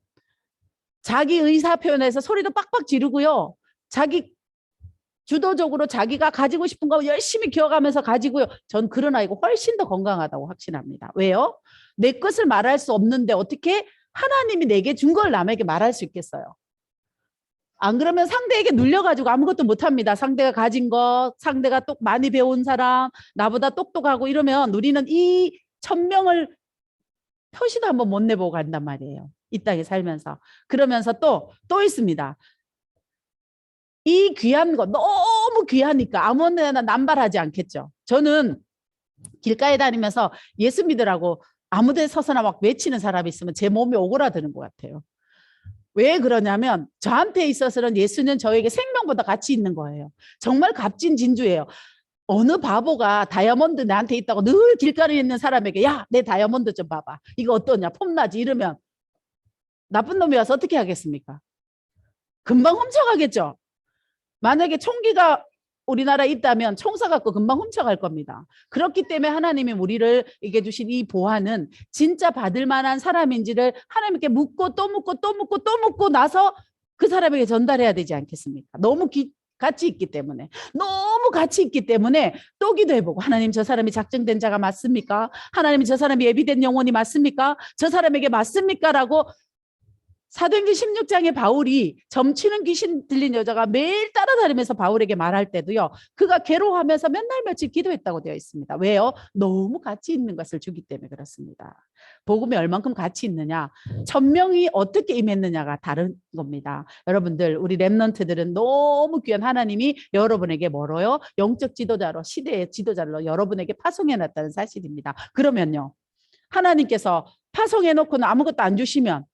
Speaker 5: 자기 의사 표현에서 소리도 빡빡 지르고요. 자기 주도적으로 자기가 가지고 싶은 거 열심히 키워가면서 가지고요. 전 그런 아이가 훨씬 더 건강하다고 확신합니다. 왜요? 내 것을 말할 수 없는데 어떻게 하나님이 내게 준 걸 남에게 말할 수 있겠어요? 안 그러면 상대에게 눌려가지고 아무것도 못합니다. 상대가 가진 것, 상대가 똑 많이 배운 사람, 나보다 똑똑하고 이러면 우리는 이 천명을 표시도 한번 못 내보고 간단 말이에요. 이 땅에 살면서. 그러면서 또 있습니다. 이 귀한 거 너무 귀하니까 아무 데나 남발하지 않겠죠. 저는 길가에 다니면서 예수 믿으라고 아무 데 서서나 막 외치는 사람이 있으면 제 몸이 오그라드는 것 같아요. 왜 그러냐면 저한테 있어서는 예수는 저에게 생명보다 가치 있는 거예요. 정말 값진 진주예요. 어느 바보가 다이아몬드 나한테 있다고 늘 길가에 있는 사람에게 야, 내 다이아몬드 좀 봐봐. 이거 어떠냐? 폼나지? 이러면 나쁜 놈이 와서 어떻게 하겠습니까? 금방 훔쳐가겠죠. 만약에 총기가 우리나라에 있다면 총사 갖고 금방 훔쳐갈 겁니다. 그렇기 때문에 하나님이 우리를 이게 주신 이 보화는 진짜 받을 만한 사람인지를 하나님께 묻고 또 묻고 또 묻고 또 묻고 나서 그 사람에게 전달해야 되지 않겠습니까? 너무 가치 있기 때문에 너무 가치 있기 때문에 또 기도해보고 하나님 저 사람이 작정된 자가 맞습니까? 하나님이 저 사람이 예비된 영혼이 맞습니까? 저 사람에게 맞습니까? 라고 사도행전 16장에 바울이 점치는 귀신 들린 여자가 매일 따라다니면서 바울에게 말할 때도요. 그가 괴로워하면서 맨날 며칠 기도했다고 되어 있습니다. 왜요? 너무 가치 있는 것을 주기 때문에 그렇습니다. 복음이 얼만큼 가치 있느냐, 천명이 어떻게 임했느냐가 다른 겁니다. 여러분들 우리 렘넌트들은 너무 귀한 하나님이 여러분에게 멀어요. 영적 지도자로 시대의 지도자로 여러분에게 파송해놨다는 사실입니다. 그러면요. 하나님께서 파송해놓고는 아무것도 안 주시면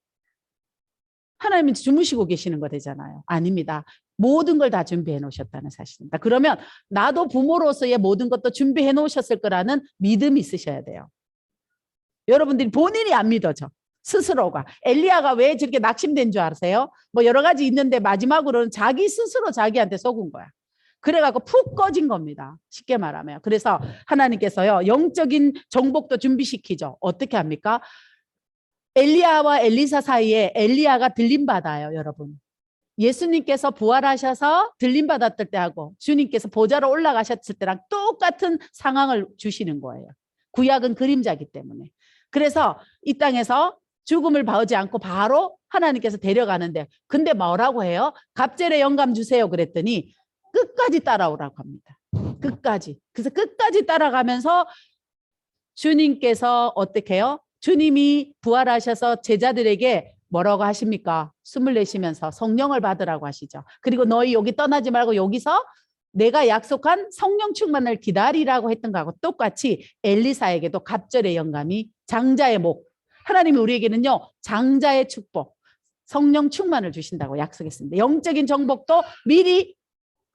Speaker 5: 하나님은 주무시고 계시는 거 되잖아요. 아닙니다. 모든 걸 다 준비해 놓으셨다는 사실입니다. 그러면 나도 부모로서의 모든 것도 준비해 놓으셨을 거라는 믿음이 있으셔야 돼요. 여러분들이 본인이 안 믿어져. 스스로가. 엘리야가 왜 저렇게 낙심된 줄 아세요? 뭐 여러 가지 있는데 마지막으로는 자기 스스로 자기한테 속은 거야. 그래갖고 푹 꺼진 겁니다. 쉽게 말하면. 그래서 하나님께서요. 영적인 정복도 준비시키죠. 어떻게 합니까? 엘리야와 엘리사 사이에 엘리야가 들림받아요, 여러분. 예수님께서 부활하셔서 들림받았을 때하고 주님께서 보좌로 올라가셨을 때랑 똑같은 상황을 주시는 거예요. 구약은 그림자이기 때문에. 그래서 이 땅에서 죽음을 봐오지 않고 바로 하나님께서 데려가는데 근데 뭐라고 해요? 갑절의 영감 주세요 그랬더니 끝까지 따라오라고 합니다. 끝까지. 그래서 끝까지 따라가면서 주님께서 어떻게 해요? 주님이 부활하셔서 제자들에게 뭐라고 하십니까? 숨을 내쉬면서 성령을 받으라고 하시죠. 그리고 너희 여기 떠나지 말고 여기서 내가 약속한 성령 충만을 기다리라고 했던 거하고 똑같이 엘리사에게도 갑절의 영감이 장자의 목. 하나님이 우리에게는요. 장자의 축복, 성령 충만을 주신다고 약속했습니다. 영적인 정복도 미리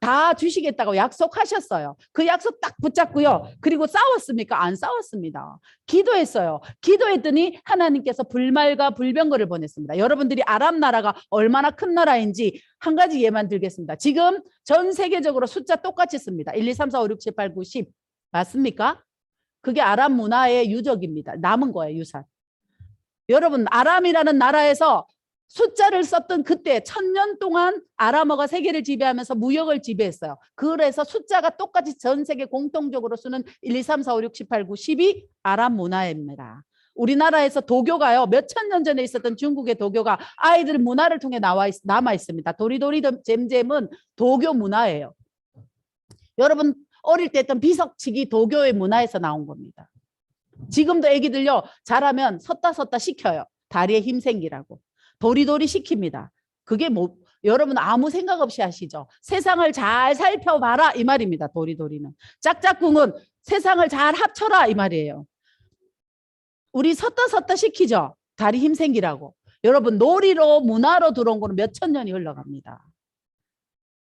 Speaker 5: 다 주시겠다고 약속하셨어요. 그 약속 딱 붙잡고요. 그리고 싸웠습니까? 안 싸웠습니다. 기도했어요. 기도했더니 하나님께서 불말과 불병거를 보냈습니다. 여러분들이 아람 나라가 얼마나 큰 나라인지 한 가지 예만 들겠습니다. 지금 전 세계적으로 숫자 똑같이 씁니다. 1, 2, 3, 4, 5, 6, 7, 8, 9, 10 맞습니까? 그게 아람 문화의 유적입니다. 남은 거예요. 유산. 여러분 아람이라는 나라에서 숫자를 썼던 그때 1000년 동안 아람어가 세계를 지배하면서 무역을 지배했어요. 그래서 숫자가 똑같이 전 세계 공통적으로 쓰는 1, 2, 3, 4, 5, 6, 7, 8, 9, 10이 아람 문화입니다. 우리나라에서 도교가요. 몇천 년 전에 있었던 중국의 도교가 아이들 문화를 통해 남아 있습니다. 도리도리 잼잼은 도교 문화예요. 여러분 어릴 때 했던 비석치기 도교의 문화에서 나온 겁니다. 지금도 애기들요. 잘하면 섰다 시켜요. 다리에 힘 생기라고. 도리도리 시킵니다. 그게 뭐 여러분 아무 생각 없이 하시죠. 세상을 잘 살펴봐라 이 말입니다. 도리도리는. 짝짝꿍은 세상을 잘 합쳐라 이 말이에요. 우리 섰다 시키죠. 다리 힘 생기라고. 여러분 놀이로 문화로 들어온 거는 몇천 년이 흘러갑니다.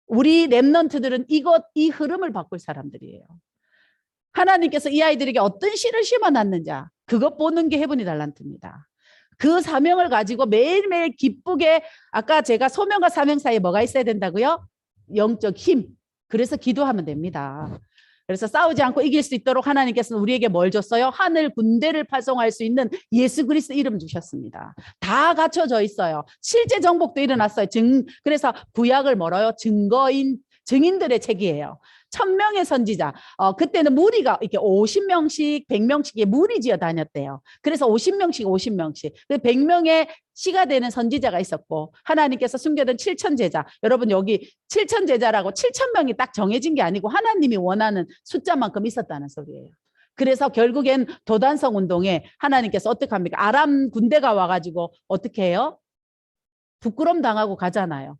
Speaker 5: 우리 렘넌트들은 이 흐름을 바꿀 사람들이에요. 하나님께서 이 아이들에게 어떤 씨를 심어놨는지 그것 보는 게 해분이 달란트입니다. 그 사명을 가지고 매일매일 기쁘게 아까 제가 소명과 사명 사이에 뭐가 있어야 된다고요? 영적 힘. 그래서 기도하면 됩니다. 그래서 싸우지 않고 이길 수 있도록 하나님께서는 우리에게 뭘 줬어요? 하늘 군대를 파송할 수 있는 예수 그리스도 이름 주셨습니다. 다 갖춰져 있어요. 실제 정복도 일어났어요. 그래서 구약을 멀어요. 증거인 증인들의 책이에요. 1000명의 선지자. 그때는 무리가 이렇게 50명씩, 100명씩의 무리 지어 다녔대요. 그래서 50명씩, 50명씩. 100명의 씨가 되는 선지자가 있었고, 하나님께서 숨겨둔 7000 제자. 여러분, 여기 7000 제자라고 7000명이 딱 정해진 게 아니고 하나님이 원하는 숫자만큼 있었다는 소리예요. 그래서 결국엔 도단성 운동에 하나님께서 어떻게 합니까? 아람 군대가 와가지고 어떻게 해요? 부끄럼 당하고 가잖아요.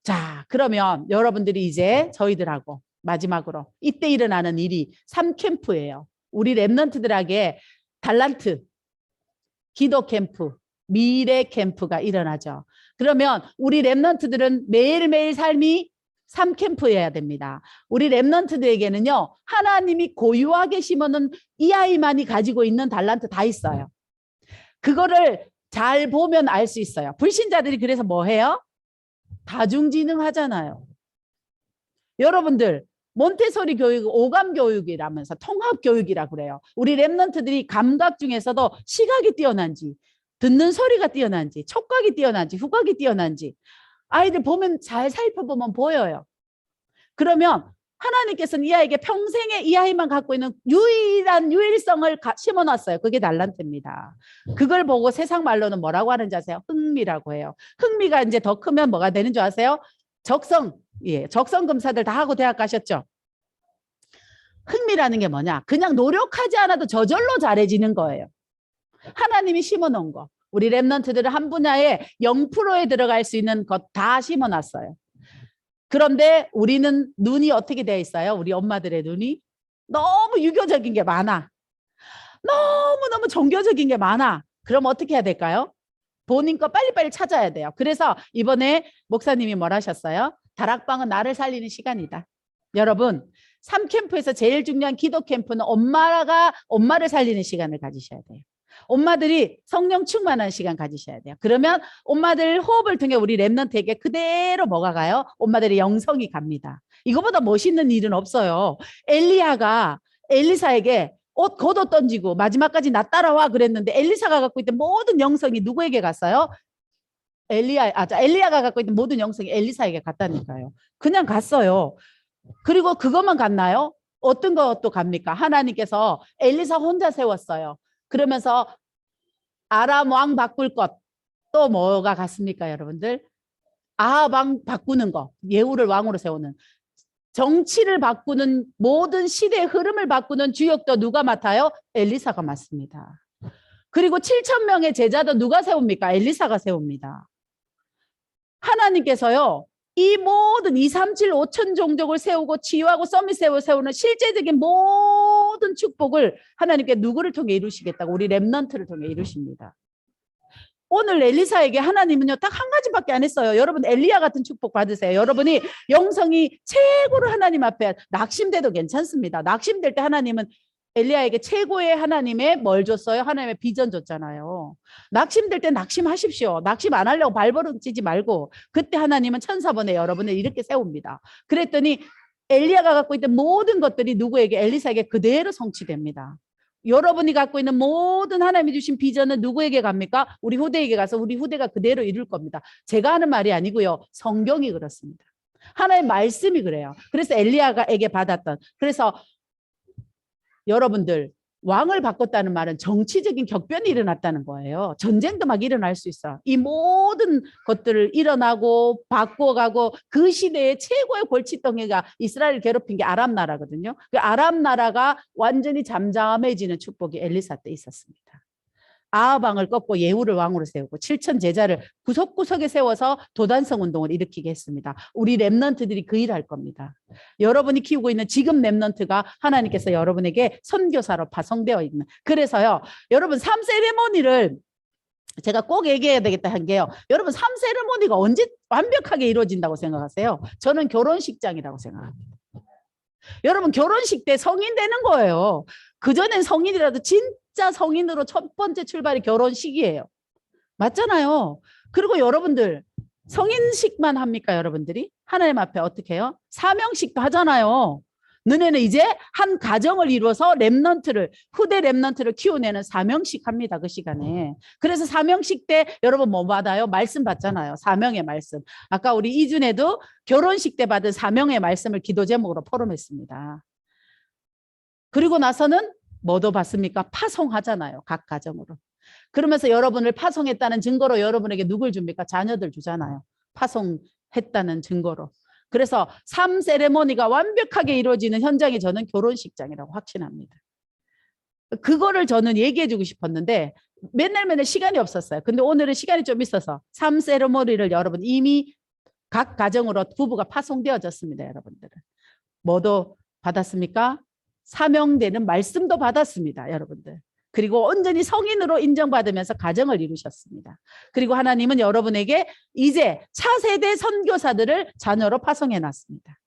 Speaker 5: 자, 그러면 여러분들이 이제 저희들하고 마지막으로 이때 일어나는 일이 3캠프예요. 우리 랩런트들에게 달란트, 기도 캠프, 미래 캠프가 일어나죠. 그러면 우리 랩런트들은 매일매일 삶이 3캠프여야 됩니다. 우리 랩런트들에게는요, 하나님이 고유하게 심어놓은 이 아이만이 가지고 있는 달란트 다 있어요. 그거를 잘 보면 알 수 있어요. 불신자들이 그래서 뭐 해요? 다중지능 하잖아요. 여러분들 몬테소리 교육, 오감 교육이라면서 통합 교육이라 그래요. 우리 랩런트들이 감각 중에서도 시각이 뛰어난지, 듣는 소리가 뛰어난지, 촉각이 뛰어난지, 후각이 뛰어난지 아이들 보면 잘 살펴보면 보여요. 그러면 하나님께서는 이 아이에게 평생에 이 아이만 갖고 있는 유일한 유일성을 심어놨어요. 그게 달란트입니다. 그걸 보고 세상 말로는 뭐라고 하는지 아세요? 흥미라고 해요. 흥미가 이제 더 크면 뭐가 되는 줄 아세요? 적성. 예, 적성 검사들 다 하고 대학 가셨죠? 흥미라는 게 뭐냐? 그냥 노력하지 않아도 저절로 잘해지는 거예요. 하나님이 심어놓은 거. 우리 랩런트들은 한 분야에 0%에 들어갈 수 있는 것 다 심어놨어요. 그런데 우리는 눈이 어떻게 되어 있어요? 우리 엄마들의 눈이 너무 유교적인 게 많아. 너무너무 종교적인 게 많아. 그럼 어떻게 해야 될까요? 본인 거 빨리빨리 찾아야 돼요. 그래서 이번에 목사님이 뭘 하셨어요? 다락방은 나를 살리는 시간이다. 여러분, 3캠프에서 제일 중요한 기도 캠프는 엄마를 살리는 시간을 가지셔야 돼요. 엄마들이 성령 충만한 시간 가지셔야 돼요. 그러면 엄마들 호흡을 통해 우리 랩런트에게 그대로 뭐가 가요? 엄마들의 영성이 갑니다. 이거보다 멋있는 일은 없어요. 엘리야가 엘리사에게 겉옷 던지고 마지막까지 나 따라와 그랬는데 엘리사가 갖고 있던 모든 영성이 누구에게 갔어요? 엘리야가 갖고 있던 모든 영성이 엘리사에게 갔다니까요. 그냥 갔어요. 그리고 그것만 갔나요? 어떤 것도 갑니까? 하나님께서 엘리사 혼자 세웠어요. 그러면서 아람 왕 바꿀 것 또 뭐가 갔습니까, 여러분들? 아합 왕 바꾸는 거, 예후를 왕으로 세우는 정치를 바꾸는 모든 시대의 흐름을 바꾸는 주역도 누가 맡아요? 엘리사가 맡습니다. 그리고 7,000명의 제자도 누가 세웁니까? 엘리사가 세웁니다. 하나님께서요, 이 모든 2, 3, 7, 5천 종족을 세우고 치유하고 서밋을 세우는 실제적인 모든 축복을 하나님께 누구를 통해 이루시겠다고? 우리 랩런트를 통해 이루십니다. 오늘 엘리사에게 하나님은요, 딱 한 가지밖에 안 했어요. 여러분 엘리야 같은 축복 받으세요. 여러분이 영성이 최고로 하나님 앞에 낙심돼도 괜찮습니다. 낙심될 때 하나님은 엘리야에게 최고의 하나님의 뭘 줬어요? 하나님의 비전 줬잖아요. 낙심될 때 낙심하십시오. 낙심 안 하려고 발버둥 치지 말고 그때 하나님은 천사번에 여러분을 이렇게 세웁니다. 그랬더니 엘리야가 갖고 있던 모든 것들이 누구에게? 엘리사에게 그대로 성취됩니다. 여러분이 갖고 있는 모든 하나님이 주신 비전은 누구에게 갑니까? 우리 후대에게 가서 우리 후대가 그대로 이룰 겁니다. 제가 하는 말이 아니고요. 성경이 그렇습니다. 하나님의 말씀이 그래요. 그래서 엘리야에게 받았던, 그래서 여러분들 왕을 바꿨다는 말은 정치적인 격변이 일어났다는 거예요. 전쟁도 막 일어날 수 있어. 이 모든 것들을 일어나고 바꿔가고 그 시대의 최고의 골칫덩이가 이스라엘을 괴롭힌 게 아람 나라거든요. 그 아람 나라가 완전히 잠잠해지는 축복이 엘리사 때 있었습니다. 아합 왕을 꺾고 예후를 왕으로 세우고 7천 제자를 구석구석에 세워서 도단성 운동을 일으키게 했습니다. 우리 랩런트들이 그 일을 할 겁니다. 여러분이 키우고 있는 지금 랩런트가 하나님께서 여러분에게 선교사로 파송되어 있는. 그래서요, 여러분 3세레모니를 제가 꼭 얘기해야 되겠다 한 게요. 여러분 3세레모니가 언제 완벽하게 이루어진다고 생각하세요? 저는 결혼식장이라고 생각합니다. 여러분 결혼식 때 성인 되는 거예요. 그전엔 성인이라도 진짜 성인으로 첫 번째 출발이 결혼식이에요. 맞잖아요. 그리고 여러분들 성인식만 합니까? 여러분들이 하나님 앞에 어떻게 해요? 사명식도 하잖아요. 너네는 이제 한 가정을 이루어서 랩넌트를, 후대 랩넌트를 키워내는 사명식 합니다. 그 시간에. 그래서 사명식 때 여러분 뭐 받아요? 말씀 받잖아요. 사명의 말씀. 아까 우리 이준에도 결혼식 때 받은 사명의 말씀을 기도 제목으로 포럼했습니다. 그리고 나서는 뭐도 받습니까? 파송하잖아요. 각 가정으로. 그러면서 여러분을 파송했다는 증거로 여러분에게 누굴 줍니까? 자녀들 주잖아요. 파송했다는 증거로. 그래서 삶 세레모니가 완벽하게 이루어지는 현장이 저는 결혼식장이라고 확신합니다. 그거를 저는 얘기해 주고 싶었는데 맨날 시간이 없었어요. 근데 오늘은 시간이 좀 있어서 삶 세레모니를 여러분 이미 각 가정으로 부부가 파송되어졌습니다. 여러분들은. 뭐도 받았습니까? 사명되는 말씀도 받았습니다. 여러분들. 그리고 온전히 성인으로 인정받으면서 가정을 이루셨습니다. 그리고 하나님은 여러분에게 이제 차세대 선교사들을 자녀로 파송해 놨습니다.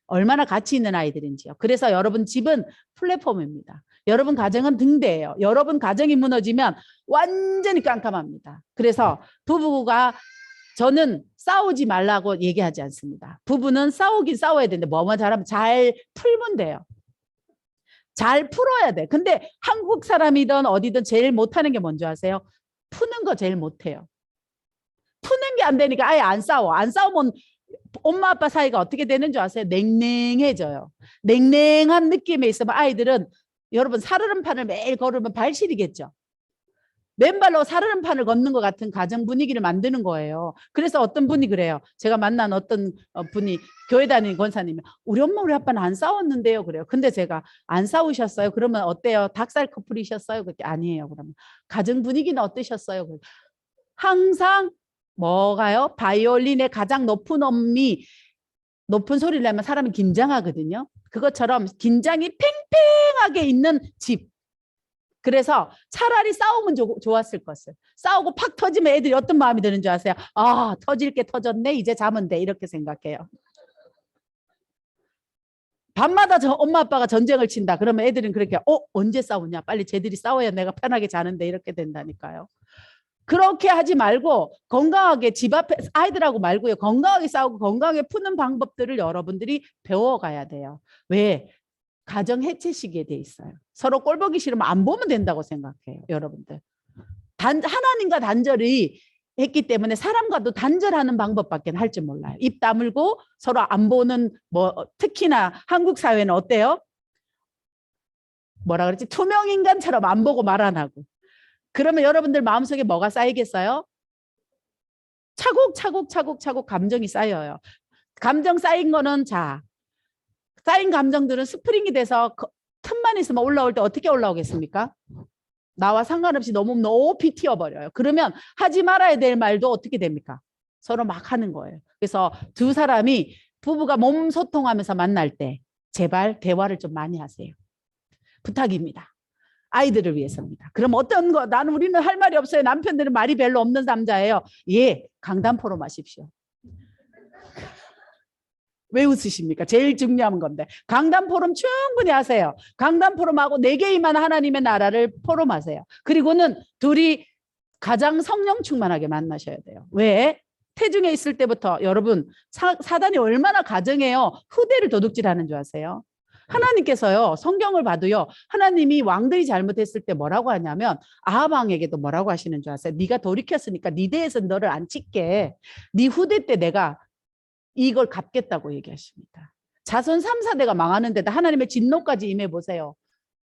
Speaker 5: 얼마나 가치 있는 아이들인지요. 그래서 여러분 집은 플랫폼입니다. 여러분 가정은 등대예요. 여러분 가정이 무너지면 완전히 깜깜합니다. 그래서 부부가 저는 싸우지 말라고 얘기하지 않습니다. 부부는 싸우긴 싸워야 되는데 뭐만 잘하면 잘 풀면 돼요. 잘 풀어야 돼. 근데 한국 사람이든 어디든 제일 못하는 게 뭔지 아세요? 푸는 거 제일 못해요. 푸는 게 안 되니까 아예 안 싸워. 안 싸우면 엄마 아빠 사이가 어떻게 되는 줄 아세요? 냉랭해져요. 냉랭한 느낌에 있으면 아이들은 여러분 살얼음판을 매일 걸으면 발 시리겠죠. 맨발로 살얼음판을 걷는 것 같은 가정 분위기를 만드는 거예요. 그래서 어떤 분이 그래요. 제가 만난 어떤 분이 교회 다니는 권사님이 우리 엄마 우리 아빠는 안 싸웠는데요. 그래요. 근데 제가 안 싸우셨어요? 그러면 어때요? 닭살 커플이셨어요? 그게 아니에요. 그러면 가정 분위기는 어떠셨어요? 항상 뭐가요? 바이올린의 가장 높은 음이 높은 소리를 내면 사람이 긴장하거든요. 그것처럼 긴장이 팽팽하게 있는 집. 그래서 차라리 싸우면 좋았을 것을. 싸우고 팍 터지면 애들이 어떤 마음이 드는 줄 아세요? 아, 터질 게 터졌네. 이제 자면 돼. 이렇게 생각해요. 밤마다 엄마 아빠가 전쟁을 친다. 그러면 애들은 그렇게 언제 싸우냐? 빨리 쟤들이 싸워야 내가 편하게 자는데 이렇게 된다니까요. 그렇게 하지 말고 건강하게 집 앞에 아이들하고 말고요. 건강하게 싸우고 건강하게 푸는 방법들을 여러분들이 배워가야 돼요. 왜? 가정 해체 시기에 돼 있어요. 서로 꼴 보기 싫으면 안 보면 된다고 생각해요. 여러분들. 하나님과 단절이 했기 때문에 사람과도 단절하는 방법밖에 할 줄 몰라요. 입 다물고 서로 안 보는 특히나 한국 사회는 어때요? 뭐라 그랬지? 투명 인간처럼 안 보고 말 안 하고. 그러면 여러분들 마음속에 뭐가 쌓이겠어요? 차곡차곡 감정이 쌓여요. 감정 쌓인 거는 쌓인 감정들은 스프링이 돼서 틈만 있으면 올라올 때 어떻게 올라오겠습니까? 나와 상관없이 너무 높이 튀어버려요. 그러면 하지 말아야 될 말도 어떻게 됩니까? 서로 막 하는 거예요. 그래서 두 사람이 부부가 몸 소통하면서 만날 때 제발 대화를 좀 많이 하세요. 부탁입니다. 아이들을 위해서입니다. 그럼 어떤 거 우리는 할 말이 없어요. 남편들은 말이 별로 없는 남자예요. 예, 강단 포럼하십시오. 왜 웃으십니까? 제일 중요한 건데. 강단 포럼 충분히 하세요. 강단 포럼하고 4개이만 하나님의 나라를 포럼하세요. 그리고는 둘이 가장 성령 충만하게 만나셔야 돼요. 왜? 태중에 있을 때부터 여러분 사단이 얼마나 가정에요. 후대를 도둑질하는 줄 아세요? 하나님께서요. 성경을 봐도요. 하나님이 왕들이 잘못했을 때 뭐라고 하냐면 아합 왕에게도 뭐라고 하시는 줄 아세요? 네가 돌이켰으니까 네 대에서 너를 안 칠게. 네 후대 때 내가 이걸 갚겠다고 얘기하십니다. 자손 3, 4대가 망하는 데다 하나님의 진노까지 임해보세요.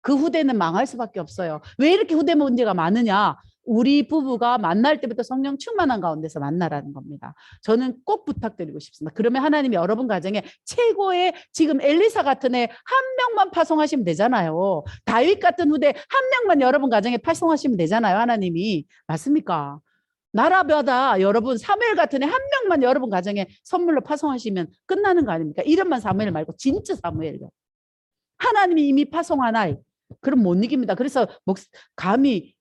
Speaker 5: 그 후대는 망할 수밖에 없어요. 왜 이렇게 후대 문제가 많으냐? 우리 부부가 만날 때부터 성령 충만한 가운데서 만나라는 겁니다. 저는 꼭 부탁드리고 싶습니다. 그러면 하나님이 여러분 가정에 최고의 지금 엘리사 같은 애 한 명만 파송하시면 되잖아요. 다윗 같은 후대 한 명만 여러분 가정에 파송하시면 되잖아요. 하나님이. 맞습니까? 나라마다 여러분 사무엘 같은 애 한 명만 여러분 가정에 선물로 파송하시면 끝나는 거 아닙니까? 이름만 사무엘 말고 진짜 사무엘요. 하나님이 이미 파송한 아이. 그럼 못 이깁니다. 그래서 감히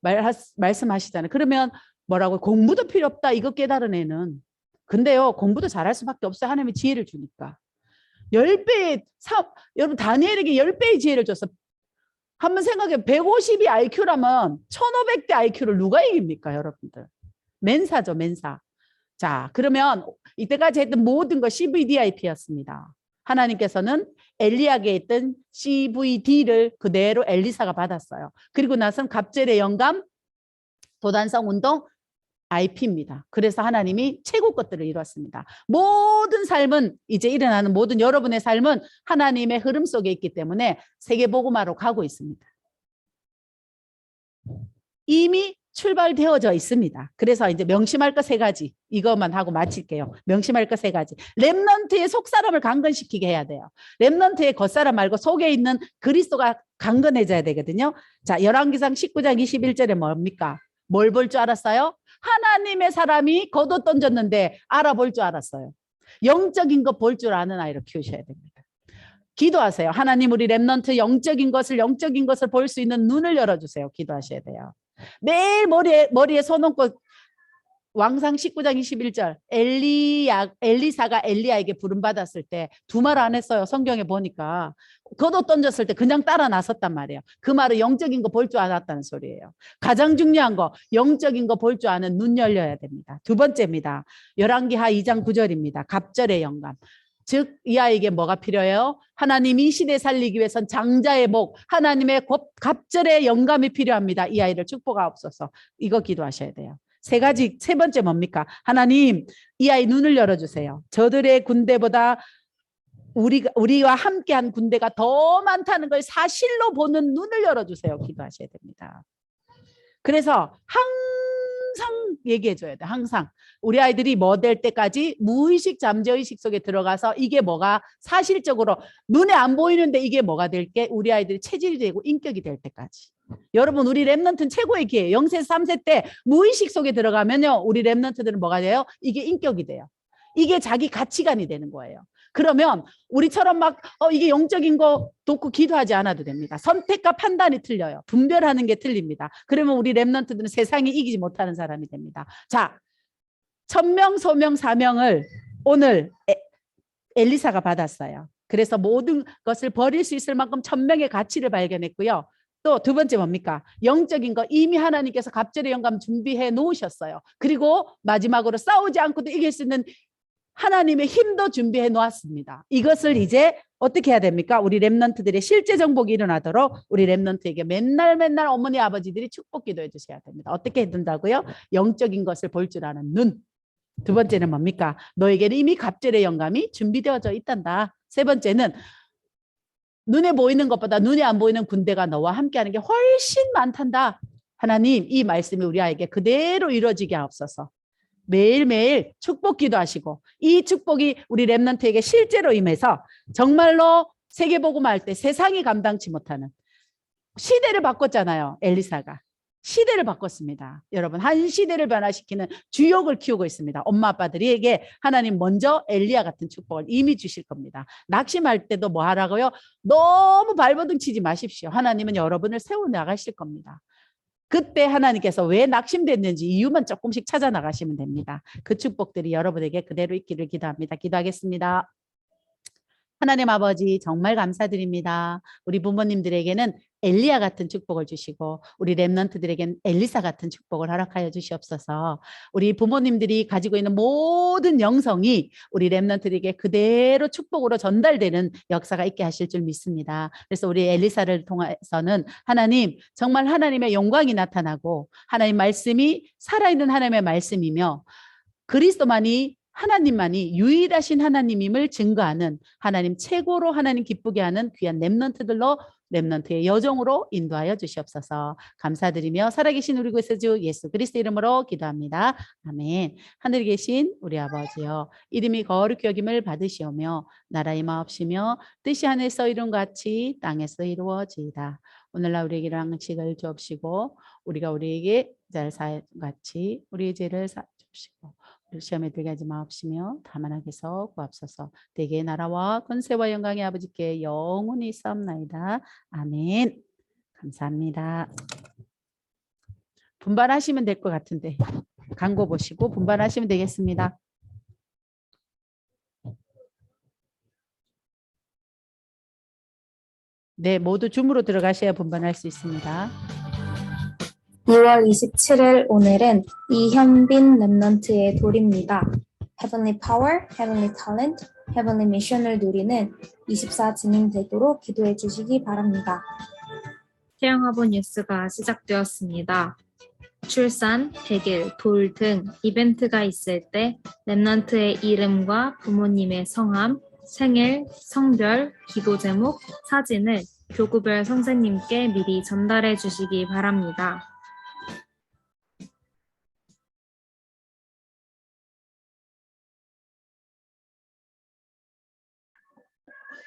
Speaker 5: 말씀하시잖아요. 그러면 뭐라고 공부도 필요 없다. 이거 깨달은 애는. 근데요. 공부도 잘할 수밖에 없어요. 하나님이 지혜를 주니까. 10배의 여러분 다니엘에게 10배의 지혜를 줬어. 한번 생각해. 150이 IQ라면 1500대 IQ를 누가 이깁니까? 여러분들. 맨사죠. 맨사. 자, 그러면 이때까지 했던 모든 거 CVDIP였습니다. 하나님께서는 엘리야에게 있던 CVD를 그대로 엘리사가 받았어요. 그리고 나선 갑절의 영감, 도단성 운동, IP입니다. 그래서 하나님이 최고 것들을 이루었습니다. 모든 삶은 이제 일어나는 모든 여러분의 삶은 하나님의 흐름 속에 있기 때문에 세계복음화로 가고 있습니다. 이미 출발되어져 있습니다. 그래서 이제 명심할 것 3가지 이것만 하고 마칠게요. 명심할 것 3가지. 렘넌트의 속사람을 강건시키게 해야 돼요. 렘넌트의 겉사람 말고 속에 있는 그리스도가 강건해져야 되거든요. 자, 열왕기상 19장 21절에 뭡니까? 뭘 볼 줄 알았어요? 하나님의 사람이 겉옷 던졌는데 알아볼 줄 알았어요. 영적인 거 볼 줄 아는 아이로 키우셔야 됩니다. 기도하세요. 하나님, 우리 렘넌트 영적인 것을 볼 수 있는 눈을 열어주세요. 기도하셔야 돼요. 매일 머리에 손 얹고 왕상 19장 21절 엘리사가 엘리야에게 부름받았을 때 두 말 안 했어요. 성경에 보니까 겉옷 던졌을 때 그냥 따라 나섰단 말이에요. 그 말은 영적인 거 볼 줄 알았다는 소리예요. 가장 중요한 거 영적인 거 볼 줄 아는 눈 열려야 됩니다. 두 번째입니다. 열왕기하 2장 9절입니다. 갑절의 영감. 즉 이 아이에게 뭐가 필요해요? 하나님 이 시대 살리기 위해선 장자의 목, 하나님의 갑절의 영감이 필요합니다. 이 아이를 축복하옵소서. 이거 기도하셔야 돼요. 3가지. 3번째 뭡니까? 하나님 이 아이 눈을 열어주세요. 저들의 군대보다 우리와 함께한 군대가 더 많다는 걸 사실로 보는 눈을 열어주세요. 기도하셔야 됩니다. 그래서 항상 얘기해줘야 돼. 항상 우리 아이들이 뭐 될 때까지 무의식 잠재의식 속에 들어가서 이게 뭐가 사실적으로 눈에 안 보이는데 이게 뭐가 될게 우리 아이들이 체질이 되고 인격이 될 때까지. 여러분 우리 렘넌트는 최고의 기회예요. 0세 3세 때 무의식 속에 들어가면요 우리 렘넌트들은 뭐가 돼요? 이게 인격이 돼요. 이게 자기 가치관이 되는 거예요. 그러면 우리처럼 막 이게 영적인 거 놓고 기도하지 않아도 됩니다. 선택과 판단이 틀려요. 분별하는 게 틀립니다. 그러면 우리 렘넌트들은 세상이 이기지 못하는 사람이 됩니다. 자, 천명, 소명, 사명을 오늘 엘리사가 받았어요. 그래서 모든 것을 버릴 수 있을 만큼 천명의 가치를 발견했고요. 또 두 번째 뭡니까? 영적인 거 이미 하나님께서 갑절의 영감 준비해 놓으셨어요. 그리고 마지막으로 싸우지 않고도 이길 수 있는 하나님의 힘도 준비해 놓았습니다. 이것을 이제 어떻게 해야 됩니까? 우리 렘넌트들의 실제 정복이 일어나도록 우리 렘넌트에게 맨날 어머니 아버지들이 축복 기도해 주셔야 됩니다. 어떻게 해둔다고요? 영적인 것을 볼 줄 아는 눈. 두 번째는 뭡니까? 너에게는 이미 갑절의 영감이 준비되어져 있단다. 세 번째는 눈에 보이는 것보다 눈에 안 보이는 군대가 너와 함께하는 게 훨씬 많단다. 하나님 이 말씀이 우리 아이에게 그대로 이루어지게 하옵소서. 매일매일 축복 기도하시고 이 축복이 우리 렘넌트에게 실제로 임해서 정말로 세계복음할 때 세상이 감당치 못하는 시대를 바꿨잖아요. 엘리사가 시대를 바꿨습니다. 여러분 한 시대를 변화시키는 주역을 키우고 있습니다. 엄마 아빠들에게 하나님 먼저 엘리야 같은 축복을 이미 주실 겁니다. 낙심할 때도 뭐 하라고요? 너무 발버둥 치지 마십시오. 하나님은 여러분을 세워나가실 겁니다. 그때 하나님께서 왜 낙심됐는지 이유만 조금씩 찾아 나가시면 됩니다. 그 축복들이 여러분에게 그대로 있기를 기도합니다. 기도하겠습니다. 하나님 아버지 정말 감사드립니다. 우리 부모님들에게는 엘리야 같은 축복을 주시고 우리 렘넌트들에게는 엘리사 같은 축복을 허락하여 주시옵소서. 우리 부모님들이 가지고 있는 모든 영성이 우리 렘넌트들에게 그대로 축복으로 전달되는 역사가 있게 하실 줄 믿습니다. 그래서 우리 엘리사를 통해서는 하나님 정말 하나님의 영광이 나타나고 하나님 말씀이 살아있는 하나님의 말씀이며 그리스도만이 하나님만이 유일하신 하나님임을 증거하는 하나님 최고로 하나님 기쁘게 하는 귀한 렘넌트들로 렘넌트의 여정으로 인도하여 주시옵소서. 감사드리며 살아계신 우리 구세주 예수 그리스도 이름으로 기도합니다. 아멘. 하늘에 계신 우리 아버지여 이름이 거룩히 여김을 받으시오며 나라의 마옵시며 뜻이 하늘에서 이룬 같이 땅에서 이루어지이다. 오늘날 우리에게 양식을 주옵시고 우리가 우리에게 잘 사같이 우리의 죄를 사주옵시고 시험에 들게 하지 마옵시며 다만 악에서 구하옵소서. 대개의 나라와 권세와 영광의 아버지께 영원히 있사옵나이다. 아멘. 감사합니다. 분발하시면 될 것 같은데 광고 보시고 분발하시면 되겠습니다. 네, 모두 줌으로 들어가셔야 분발할 수 있습니다.
Speaker 6: 2월 27일 오늘은 이현빈 렘넌트의 돌입니다. Heavenly Power, Heavenly Talent, 헤븐리 미션을 누리는 24진인 되도록 기도해 주시기 바랍니다.
Speaker 7: 태영아보 뉴스가 시작되었습니다. 출산, 100일, 돌 등 이벤트가 있을 때 랩넌트의 이름과 부모님의 성함, 생일, 성별, 기도 제목, 사진을 교구별 선생님께 미리 전달해 주시기 바랍니다.